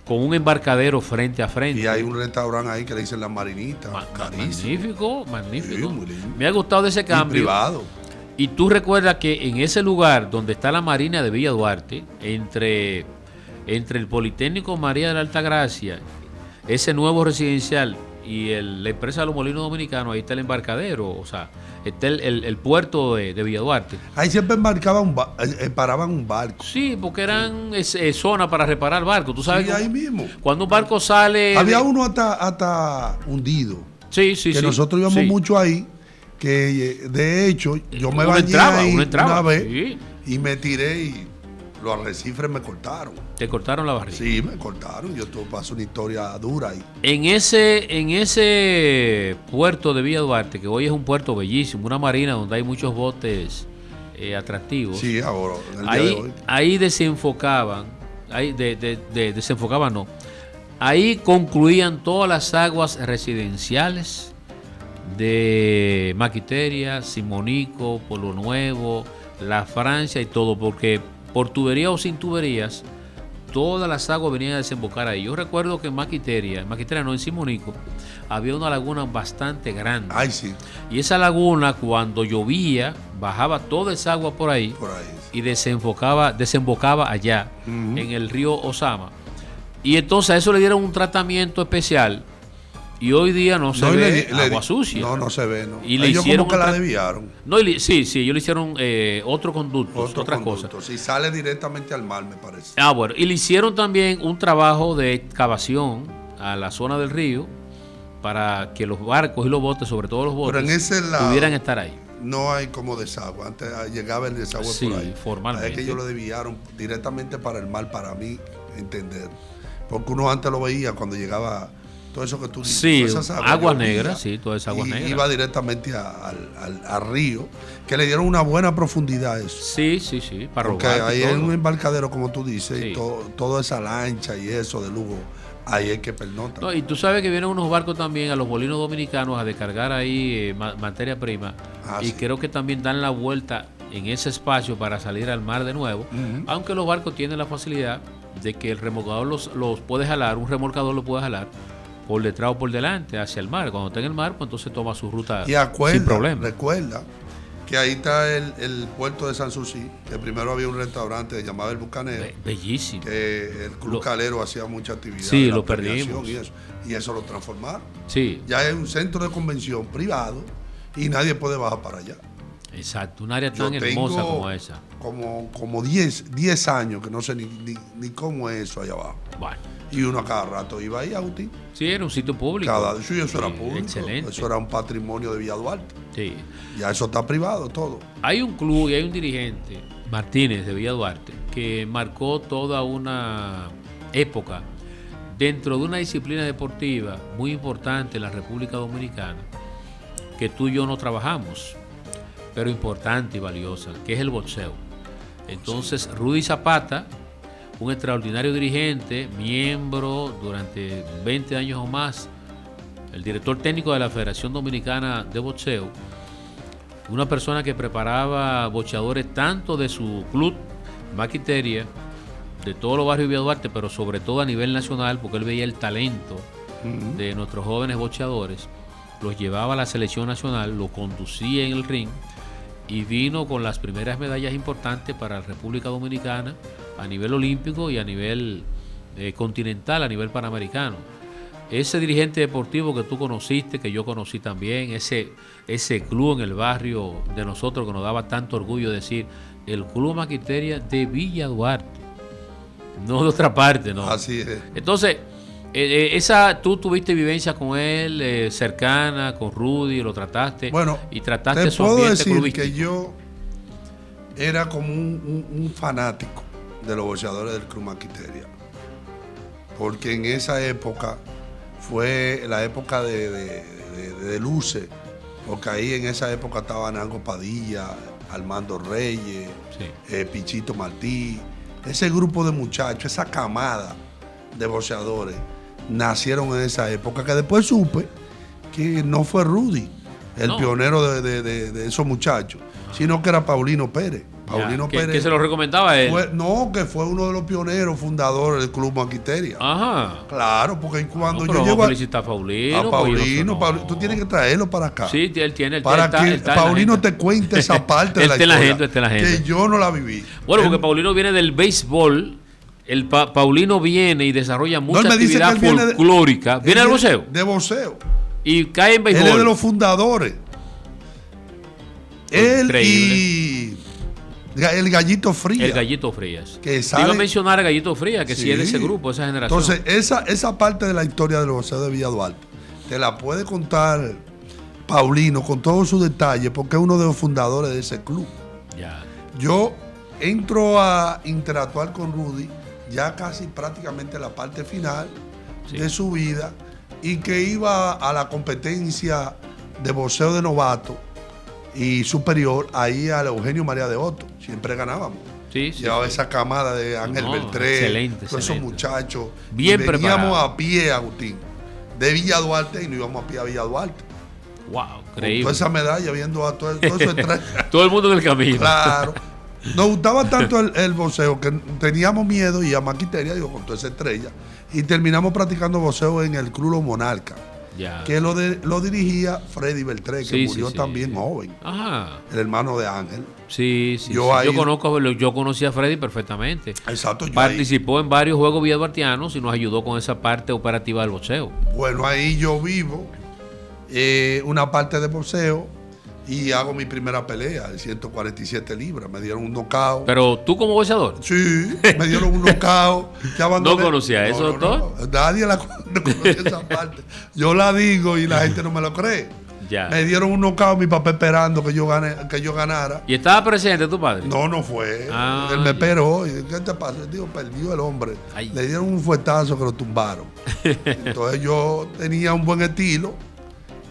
Con un embarcadero frente a frente. Y hay un restaurante ahí que le dicen La Marinita. Magnífico. Sí, me ha gustado de ese cambio. Privado. Y tú recuerdas que en ese lugar donde está la Marina de Villa Duarte, entre el Politécnico María de la Altagracia, ese nuevo residencial y la empresa de los Molinos Dominicanos, ahí está el embarcadero, o sea, está el puerto de Villa Duarte. Ahí siempre paraban un barco. Sí, porque eran zonas para reparar barcos. Tú sabes, sí, ahí mismo. Cuando un barco sale... Había uno hasta hundido. Sí, sí, que sí. Nosotros íbamos mucho ahí, que de hecho yo me bañé ahí una vez y me tiré y los arrecifes me cortaron. ¿Te cortaron la barriga? Sí, me cortaron. Yo pasé una historia dura ahí. En ese puerto de Villa Duarte, que hoy es un puerto bellísimo, una marina donde hay muchos botes atractivos. Sí, ahora, en el ahí, día de hoy. Ahí desenfocaban, no. Ahí concluían todas las aguas residenciales de Maquiteria, Simonico, Pueblo Nuevo, La Francia y todo, porque por tubería o sin tuberías, todas las aguas venían a desembocar ahí. Yo recuerdo que en Maquiteria no, en Simonico, había una laguna bastante grande. Ay, sí. Y esa laguna, cuando llovía, bajaba toda esa agua por ahí sí. Y desembocaba allá, en el río Osama. Y entonces a eso le dieron un tratamiento especial. Y hoy día no se ve agua sucia. No se ve, no. Y le hicieron como que la desviaron. No, sí, ellos le hicieron otro conducto, otra cosa. Si sale directamente al mar, me parece. Bueno, y le hicieron también un trabajo de excavación a la zona del río para que los barcos y los botes, sobre todo los botes, pero en ese lado pudieran estar ahí. No hay como desagüe. Antes llegaba el desagüe por ahí. Formalmente. Es que ellos lo desviaron directamente para el mar, para mí entender. Porque uno antes lo veía cuando llegaba todo eso que tú dices. Sí, aguas negras, sí, toda esa agua negra. Iba directamente al río, que le dieron una buena profundidad a eso. Sí, para porque ahí en un embarcadero, como tú dices, sí. Toda esa lancha y eso de lujo, ahí hay que pernoctar. No, y tú sabes que vienen unos barcos también a los Molinos Dominicanos a descargar ahí materia prima. Y sí. Creo que también dan la vuelta en ese espacio para salir al mar de nuevo. Aunque los barcos tienen la facilidad de que el remolcador los puede jalar, un remolcador lo puede jalar por detrás o por delante hacia el mar. Cuando está en el mar, pues entonces toma su ruta sin problema. Recuerda que ahí está el puerto de Sanssouci, que primero había un restaurante llamado El Bucanero. Bellísimo. Que el Club Calero hacía mucha actividad. Sí, lo perdimos. Y eso lo transformaron. Sí. Ya es un centro de convención privado y nadie puede bajar para allá. Exacto, un área tan hermosa como esa. Como 10 años que no sé ni cómo es eso allá abajo. Bueno. Y uno a cada rato iba ahí, Agustín. Sí, era un sitio público. Sí, eso era público. Excelente. Eso era un patrimonio de Villa Duarte. Sí. Ya eso está privado todo. Hay un club y hay un dirigente, Martínez de Villa Duarte, que marcó toda una época dentro de una disciplina deportiva muy importante en la República Dominicana, que tú y yo no trabajamos, pero importante y valiosa, que es el boxeo. Entonces, Rudy Zapata, un extraordinario dirigente, miembro durante 20 años o más, el director técnico de la Federación Dominicana de Boxeo, una persona que preparaba boxeadores tanto de su club, Maquiteria, de todos los barrios de Villa Duarte, pero sobre todo a nivel nacional, porque él veía el talento de nuestros jóvenes boxeadores, los llevaba a la selección nacional, lo conducía en el ring y vino con las primeras medallas importantes para la República Dominicana a nivel olímpico y a nivel continental, a nivel panamericano. Ese dirigente deportivo que tú conociste, que yo conocí también, ese club en el barrio de nosotros que nos daba tanto orgullo decir, el Club Maquiteria de Villa Duarte, no de otra parte, ¿no? Así es. Entonces, tú tuviste vivencia con él, cercana, con Rudy, lo trataste. Bueno, y trataste te puedo decir que yo era como un fanático de los boxeadores del Club Maquiteria, porque en esa época fue la época de luces, porque ahí en esa época estaban Ango Padilla, Armando Reyes, sí. Pichito Martí, ese grupo de muchachos, esa camada de boxeadores nacieron en esa época, que después supe que no fue Rudy el pionero de esos muchachos, sino que era Paulino Pérez. Paulino Pérez. ¿Que se lo recomendaba a él? Que fue uno de los pioneros fundadores del Club Maquiteria. Ajá. Claro, porque cuando yo llego a Paulino. Paulino, tú tienes que traerlo para acá. Sí, él tiene. Para que Paulino te cuente esa parte de la historia. Que yo no la viví. Bueno, porque Paulino viene del béisbol. Paulino viene y desarrolla mucha actividad folclórica. ¿Viene del boxeo? De boxeo. Y cae en Él béisbol. es de los fundadores. Él Increíble. y el Gallito Frías. El Gallito Frías. Que Te iba sale- a mencionar al Gallito Frías, que sí es de ese Sí. grupo, esa generación. Entonces, esa parte de la historia del boxeo de Villa Duarte te la puede contar Paulino con todos sus detalles, porque es uno de los fundadores de ese club. Ya. Yo entro a interactuar con Rudy ya casi prácticamente en la parte final Sí. de su vida, y que iba a la competencia de boxeo de novato y superior ahí al Eugenio María de Otto. Siempre ganábamos. Sí, sí. Llevaba sí. esa camada de Ángel No, Beltré, excelente, todos esos excelente. muchachos. Bien Y veníamos preparado. a pie, Agustín, de Villa Duarte, y nos íbamos a pie a Villa Duarte. Wow, Con increíble. toda esa medalla, viendo a todos esos estrellas. Todo el mundo en el camino. Claro. Nos gustaba tanto el boxeo que teníamos miedo y a Maquiteria, digo, con toda esa estrella. Y terminamos practicando boxeo en el Club Los Monarcas, Ya. que lo dirigía Freddy Beltré, que Sí, murió sí, sí. también joven, Ajá. el hermano de Ángel. Sí, sí. Yo sí. ahí- Yo conocí a Freddy perfectamente. Exacto, yo ahí, Participó en varios juegos villaduartianos y nos ayudó con esa parte operativa del boxeo. bueno, ahí yo vivo una parte de boxeo y hago mi primera pelea de 147 libras. Me dieron un knockout. Pero tú como boxeador. Sí, me dieron un knockout. Que abandoné. ¿No conocía eso, doctor? No, nadie no conocía esa parte. Yo la digo y la gente no me lo cree. Ya. Me dieron un knockout, mi papá esperando que yo ganara. ¿Y estaba presente tu padre? No fue. Ah, Él me ya. esperó. Y, ¿qué te pasa? Digo, perdió el hombre. Ay. Le dieron un fuetazo que lo tumbaron. Entonces yo tenía un buen estilo.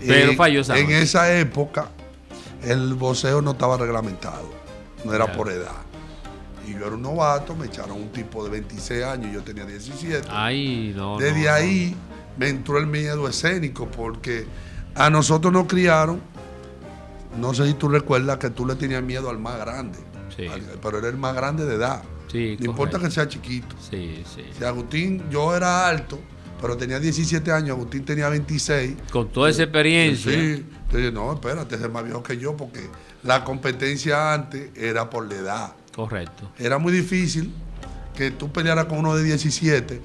Pero falló esa En noche. esa época, el boxeo no estaba reglamentado. No era Ya. por edad. Y yo era un novato, me echaron un tipo de 26 años y yo tenía 17. Ay, no. Desde no, ahí me entró el miedo escénico, porque a nosotros nos criaron. No sé si tú recuerdas que tú le tenías miedo al más grande. Sí. Pero era el más grande de edad. Sí, No importa correcto. que sea chiquito. Sí, sí. Si Agustín, yo era alto, pero tenía 17 años, Agustín tenía 26. Con toda esa experiencia. Sí, entonces, no, espérate, ese es más viejo que yo, porque la competencia antes era por la edad. Correcto. Era muy difícil que tú pelearas con uno de 17,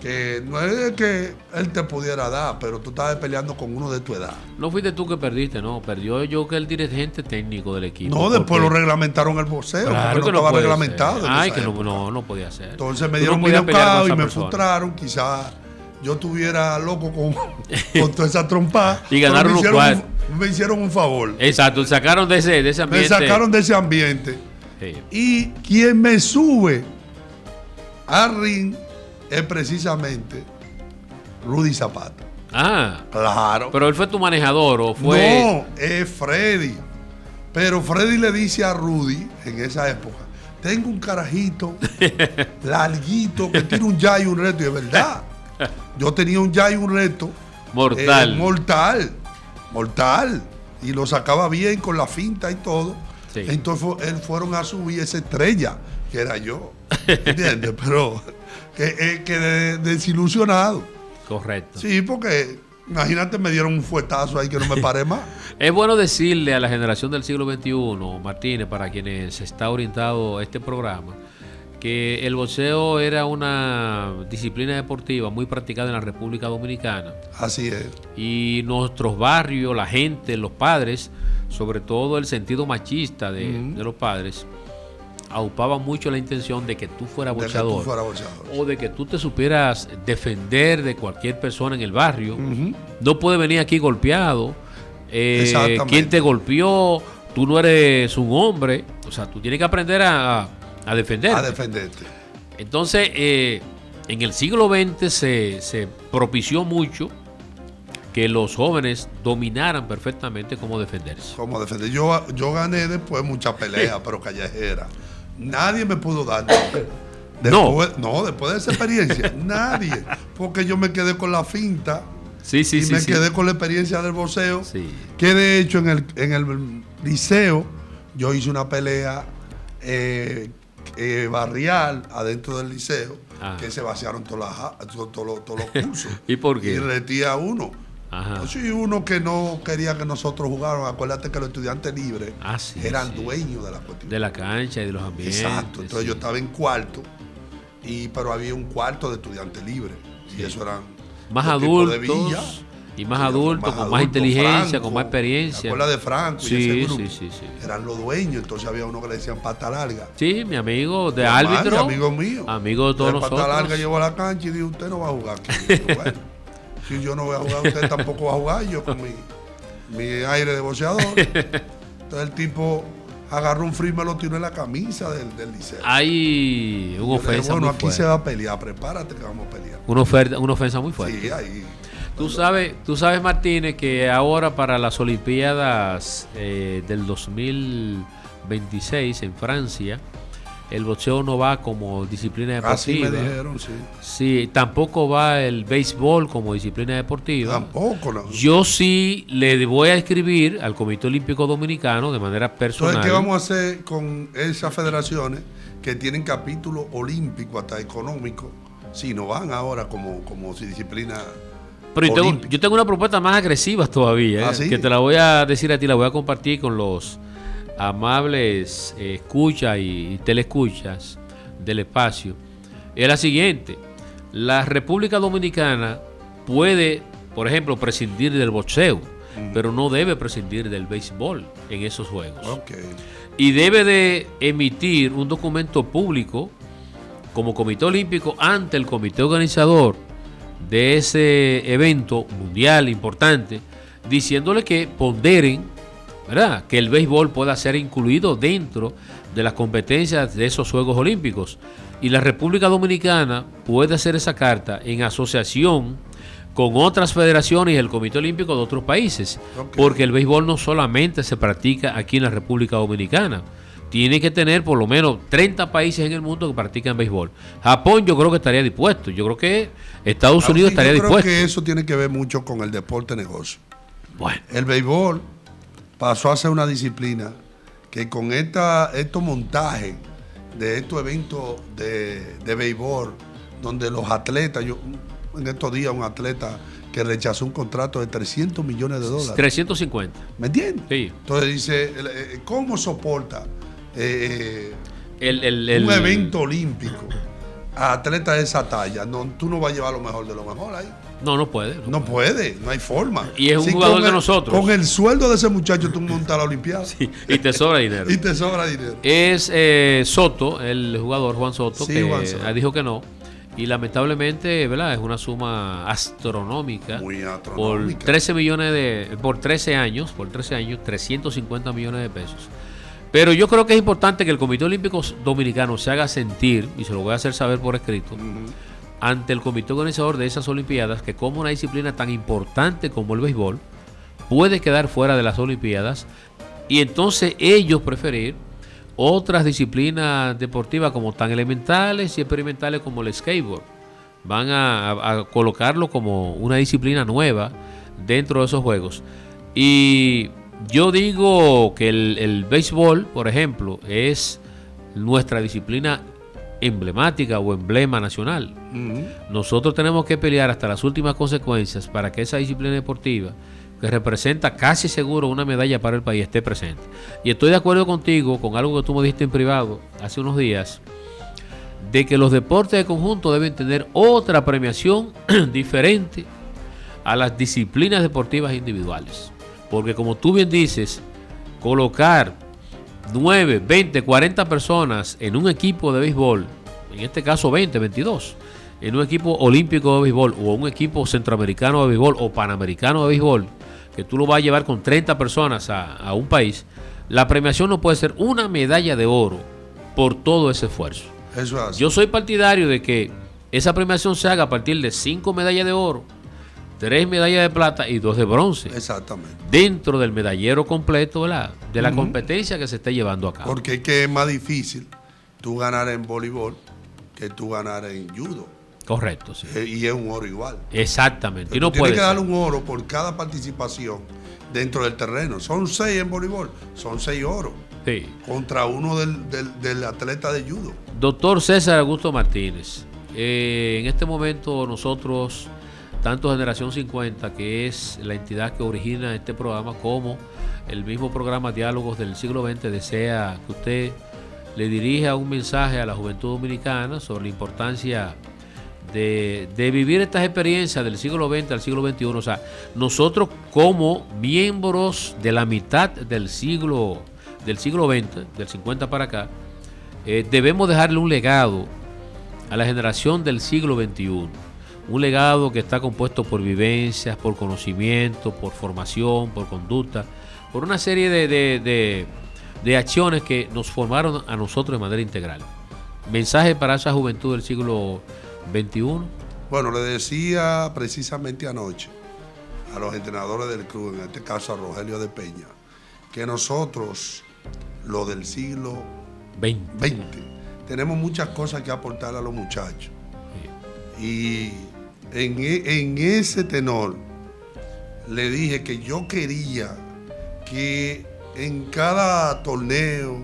que no es que él te pudiera dar, pero tú estabas peleando con uno de tu edad. No fuiste tú que perdiste, no. Perdió yo que el dirigente técnico del equipo. No, después porque- lo reglamentaron el boxeo, Claro porque que no estaba puede reglamentado. ser. en Ay, esa que época. no podía ser. Entonces me Tú dieron no mi podías pelear con knockout y esa me persona. frustraron. Quizás yo estuviera loco con toda esa trompa. Y ganaron pero los me hicieron un favor. Exacto, sacaron de ese Me ambiente. sacaron de ese ambiente. Sí. Y quien me sube al ring es precisamente Rudy Zapata. Ah, Claro. pero él fue tu manejador o fue. No, es Freddy. Pero Freddy le dice a Rudy en esa época: tengo un carajito larguito que tiene un ya y un reto. Y es verdad. Yo tenía un ya y un reto. Mortal. Mortal. Y lo sacaba bien con la finta y todo. Sí. Entonces él fueron a subir esa estrella, que era yo. ¿Entiendes? Pero que desilusionado. Correcto. Sí, porque imagínate, me dieron un fuetazo ahí que no me paré más. Es bueno decirle a la generación del siglo XXI, Martínez, para quienes está orientado este programa, que el boxeo era una disciplina deportiva muy practicada en la República Dominicana. Así es. Y nuestros barrios, la gente, los padres, sobre todo el sentido machista de los padres, aupaban mucho la intención de que tú fueras De que boxeador. tú fueras boxeador. O de que tú te supieras defender de cualquier persona en el barrio. Ujú. No puedes venir aquí golpeado. Exactamente. ¿Quién te golpeó? Tú no eres un hombre. O sea, tú tienes que aprender a defenderte. A defenderte. Entonces, en el siglo XX se propició mucho que los jóvenes dominaran perfectamente cómo defenderse. ¿Cómo defender? Yo gané después muchas peleas, pero callejera. Nadie me pudo dar. Después de esa experiencia, nadie. Porque yo me quedé con la finta. Sí, sí, y sí. me sí. quedé con la experiencia del boxeo. Sí. Que de hecho en el liceo yo hice una pelea barrial adentro del liceo, Ah. que se vaciaron todos los cursos. ¿Y por qué? Y retía uno. Ajá. Sí, uno que no quería que nosotros jugáramos. Acuérdate que los estudiantes libres Ah, sí, eran sí. dueños de la cuestión. De la cancha y de los ambientes. Exacto. Entonces sí. yo estaba en cuarto, pero había un cuarto de estudiantes libres. Y eso eran Más los tipos de adultos. villa. Y más adultos, con más inteligencia, Franco, con más experiencia. ¿Te acuerdas de Franco? Sí, y ese grupo? Sí. Eran los dueños, entonces había uno que le decían pata larga. Sí, mi amigo de árbitro. Amigo mío. Amigo de todos nosotros. Pata larga llevó a la cancha y dijo, usted no va a jugar aquí. Bueno, si yo no voy a jugar, usted tampoco va a jugar. Yo con mi aire de boxeador. Entonces el tipo agarró un frío y me lo tiró en la camisa del liceo. Hay una ofensa bueno, muy aquí fuerte. se va a pelear, prepárate que vamos a pelear. Una ofensa muy fuerte. Sí, ahí. Tú sabes, Martínez, que ahora para las Olimpiadas del 2026 en Francia, el boxeo no va como disciplina deportiva. Así me dijeron, sí. Sí, tampoco va el béisbol como disciplina deportiva. Tampoco, no. Yo sí le voy a escribir al Comité Olímpico Dominicano de manera personal. Entonces, ¿qué vamos a hacer con esas federaciones que tienen capítulo olímpico hasta económico si no van ahora como disciplina? Pero yo tengo una propuesta más agresiva todavía, ¿Sí? que te la voy a decir a ti, la voy a compartir con los amables escuchas y teleescuchas del espacio. Es la siguiente: la República Dominicana puede, por ejemplo, prescindir del boxeo, pero no debe prescindir del béisbol en esos juegos. Okay. Y debe de emitir un documento público como Comité Olímpico ante el comité organizador de ese evento mundial importante, diciéndole que ponderen, ¿verdad?, que el béisbol pueda ser incluido dentro de las competencias de esos Juegos Olímpicos. Y la República Dominicana puede hacer esa carta en asociación con otras federaciones y el Comité Olímpico de otros países, porque el béisbol no solamente se practica aquí en la República Dominicana. Tiene que tener por lo menos 30 países en el mundo que practican béisbol. Japón yo creo que estaría dispuesto. Yo creo que Estados Unidos estaría dispuesto. Yo creo que eso tiene que ver mucho con el deporte negocio. Bueno. El béisbol pasó a ser una disciplina que con estos montajes de estos eventos de béisbol, donde los atletas, en estos días un atleta que rechazó un contrato de $300 millones. 350. ¿Me entiendes? Sí. Entonces dice, ¿cómo soporta un evento olímpico a atletas de esa talla? No, tú no vas a llevar lo mejor de lo mejor ahí. No puede. No puede, no hay forma. Y es un jugador de nosotros. Con el sueldo de ese muchacho tú montas la Olimpiada. Sí, y te sobra dinero. Y te sobra dinero. Es Soto, el jugador Juan Soto, sí, que Juan Soto dijo que no. Y lamentablemente, ¿verdad?, es una suma astronómica. Muy astronómica. Por 13 años, 350 millones de pesos. Pero yo creo que es importante que el Comité Olímpico Dominicano se haga sentir, y se lo voy a hacer saber por escrito, ante el comité organizador de esas Olimpiadas, que como una disciplina tan importante como el béisbol puede quedar fuera de las Olimpiadas, y entonces ellos preferir otras disciplinas deportivas como tan elementales y experimentales como el skateboard. Van a colocarlo como una disciplina nueva dentro de esos juegos. Y yo digo que el béisbol, por ejemplo, es nuestra disciplina emblemática o emblema nacional. Nosotros tenemos que pelear hasta las últimas consecuencias para que esa disciplina deportiva, que representa casi seguro una medalla para el país, esté presente. Y estoy de acuerdo contigo con algo que tú me dijiste en privado hace unos días, de que los deportes de conjunto deben tener otra premiación diferente a las disciplinas deportivas individuales. Porque como tú bien dices, colocar 9, 20, 40 personas en un equipo de béisbol, en este caso 20, 22, en un equipo olímpico de béisbol o un equipo centroamericano de béisbol o panamericano de béisbol, que tú lo vas a llevar con 30 personas a un país, la premiación no puede ser una medalla de oro por todo ese esfuerzo. Eso es así. Yo soy partidario de que esa premiación se haga a partir de 5 medallas de oro, 3 medallas de plata y 2 de bronce. Exactamente. Dentro del medallero completo de la competencia que se esté llevando a cabo. Porque es que es más difícil tú ganar en voleibol que tú ganar en judo. Correcto, sí. Y es un oro igual. Exactamente. Y no tienes puede que ser. darle un oro por cada participación dentro del terreno. Son 6 en voleibol, son 6 oros. Sí. Contra uno del atleta de judo. Doctor César Augusto Martínez, en este momento nosotros, tanto Generación 50, que es la entidad que origina este programa, como el mismo programa Diálogos del Siglo XX, desea que usted le dirija un mensaje a la juventud dominicana sobre la importancia de vivir estas experiencias del siglo XX al siglo XXI. O sea, nosotros como miembros de la mitad del siglo XX, del 50 para acá, debemos dejarle un legado a la generación del siglo XXI. Un legado que está compuesto por vivencias, por conocimiento, por formación, por conducta, por una serie de acciones que nos formaron a nosotros de manera integral. Mensaje para esa juventud del siglo XXI. Bueno, le decía precisamente anoche a los entrenadores del club, en este caso a Rogelio de Peña, que nosotros, lo del siglo XX, tenemos muchas cosas que aportar a los muchachos. Sí. Y en ese tenor le dije que yo quería que en cada torneo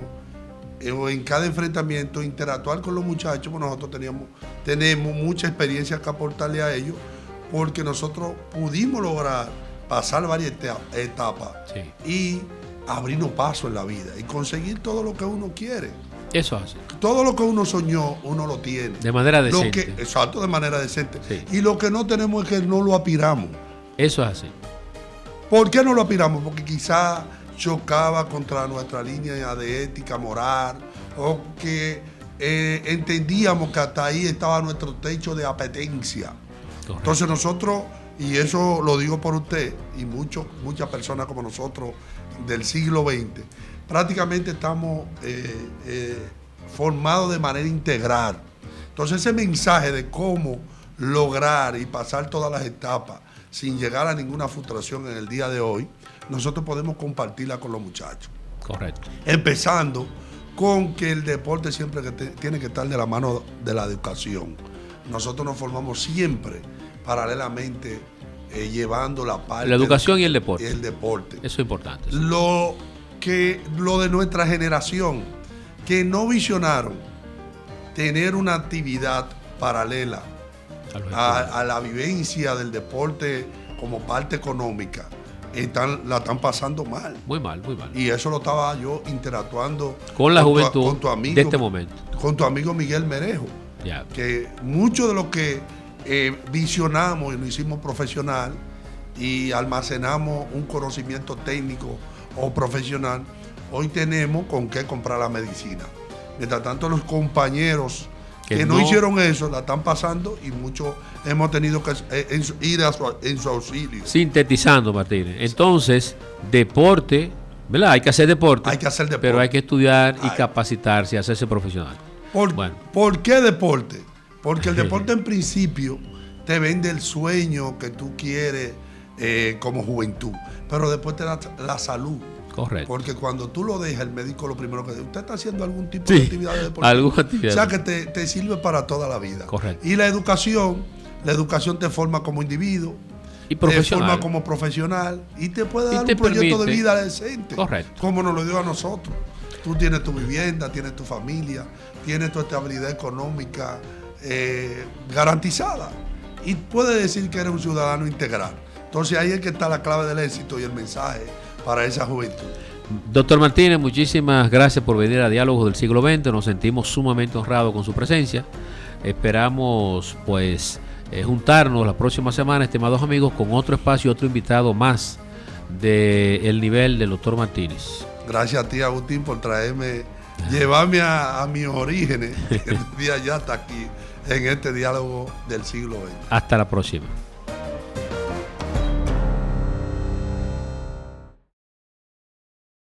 o en cada enfrentamiento interactuar con los muchachos, porque nosotros tenemos mucha experiencia que aportarle a ellos, porque nosotros pudimos lograr pasar varias etapas, sí, y abrirnos paso en la vida y conseguir todo lo que uno quiere. Eso hace. Todo lo que uno soñó, uno lo tiene. De manera decente. Exacto, de manera decente. Sí. Y lo que no tenemos es que no lo aspiramos. Eso es así. ¿Por qué no lo aspiramos? Porque quizá chocaba contra nuestra línea de ética, moral, o que entendíamos que hasta ahí estaba nuestro techo de apetencia. Correcto. Entonces nosotros, y eso lo digo por usted y muchas personas como nosotros del siglo XX, prácticamente estamos formados de manera integral. Entonces ese mensaje de cómo lograr y pasar todas las etapas sin llegar a ninguna frustración en el día de hoy, nosotros podemos compartirla con los muchachos. Correcto. Empezando con que el deporte siempre tiene que estar de la mano de la educación. Nosotros nos formamos siempre paralelamente llevando la parte... La educación y el deporte. Y el deporte. Eso es importante. Sí. Lo de nuestra generación, que no visionaron tener una actividad paralela a la vivencia del deporte como parte económica, la están pasando mal. Muy mal, muy mal. Y eso lo estaba yo interactuando con la juventud con tu amigo, de este momento. Con tu amigo Miguel Merejo. Ya. Que mucho de lo que visionamos y lo hicimos profesional y almacenamos un conocimiento técnico o profesional, hoy tenemos con qué comprar la medicina. Mientras tanto, los compañeros que no hicieron eso la están pasando y muchos hemos tenido que ir en su auxilio. Sintetizando, Martínez. Entonces, deporte, ¿verdad? Hay que hacer deporte. Hay que hacer deporte. Pero hay que estudiar y capacitarse y hacerse profesional. ¿Por qué deporte? Porque el deporte en principio te vende el sueño que tú quieres como juventud, pero después te da la salud. Correcto. Porque cuando tú lo dejas, el médico lo primero que dice, usted está haciendo algún tipo de actividad deportiva. Alguna actividad. O sea que te sirve para toda la vida. Correcto. Y la educación te forma como individuo, y profesional. te forma como profesional y te puede dar un proyecto de vida decente. Correcto. Como nos lo dio a nosotros. Tú tienes tu vivienda, tienes tu familia, tienes tu estabilidad económica garantizada. Y puedes decir que eres un ciudadano integral. Entonces ahí es que está la clave del éxito y el mensaje para esa juventud. Doctor Martínez, muchísimas gracias por venir a Diálogos del Siglo XX. Nos sentimos sumamente honrados con su presencia. Esperamos pues juntarnos la próxima semana, estimados amigos, con otro espacio, otro invitado más del nivel del doctor Martínez. Gracias a ti, Agustín, por llevarme a mis orígenes, el día ya hasta aquí, en este Diálogo del Siglo XX. Hasta la próxima.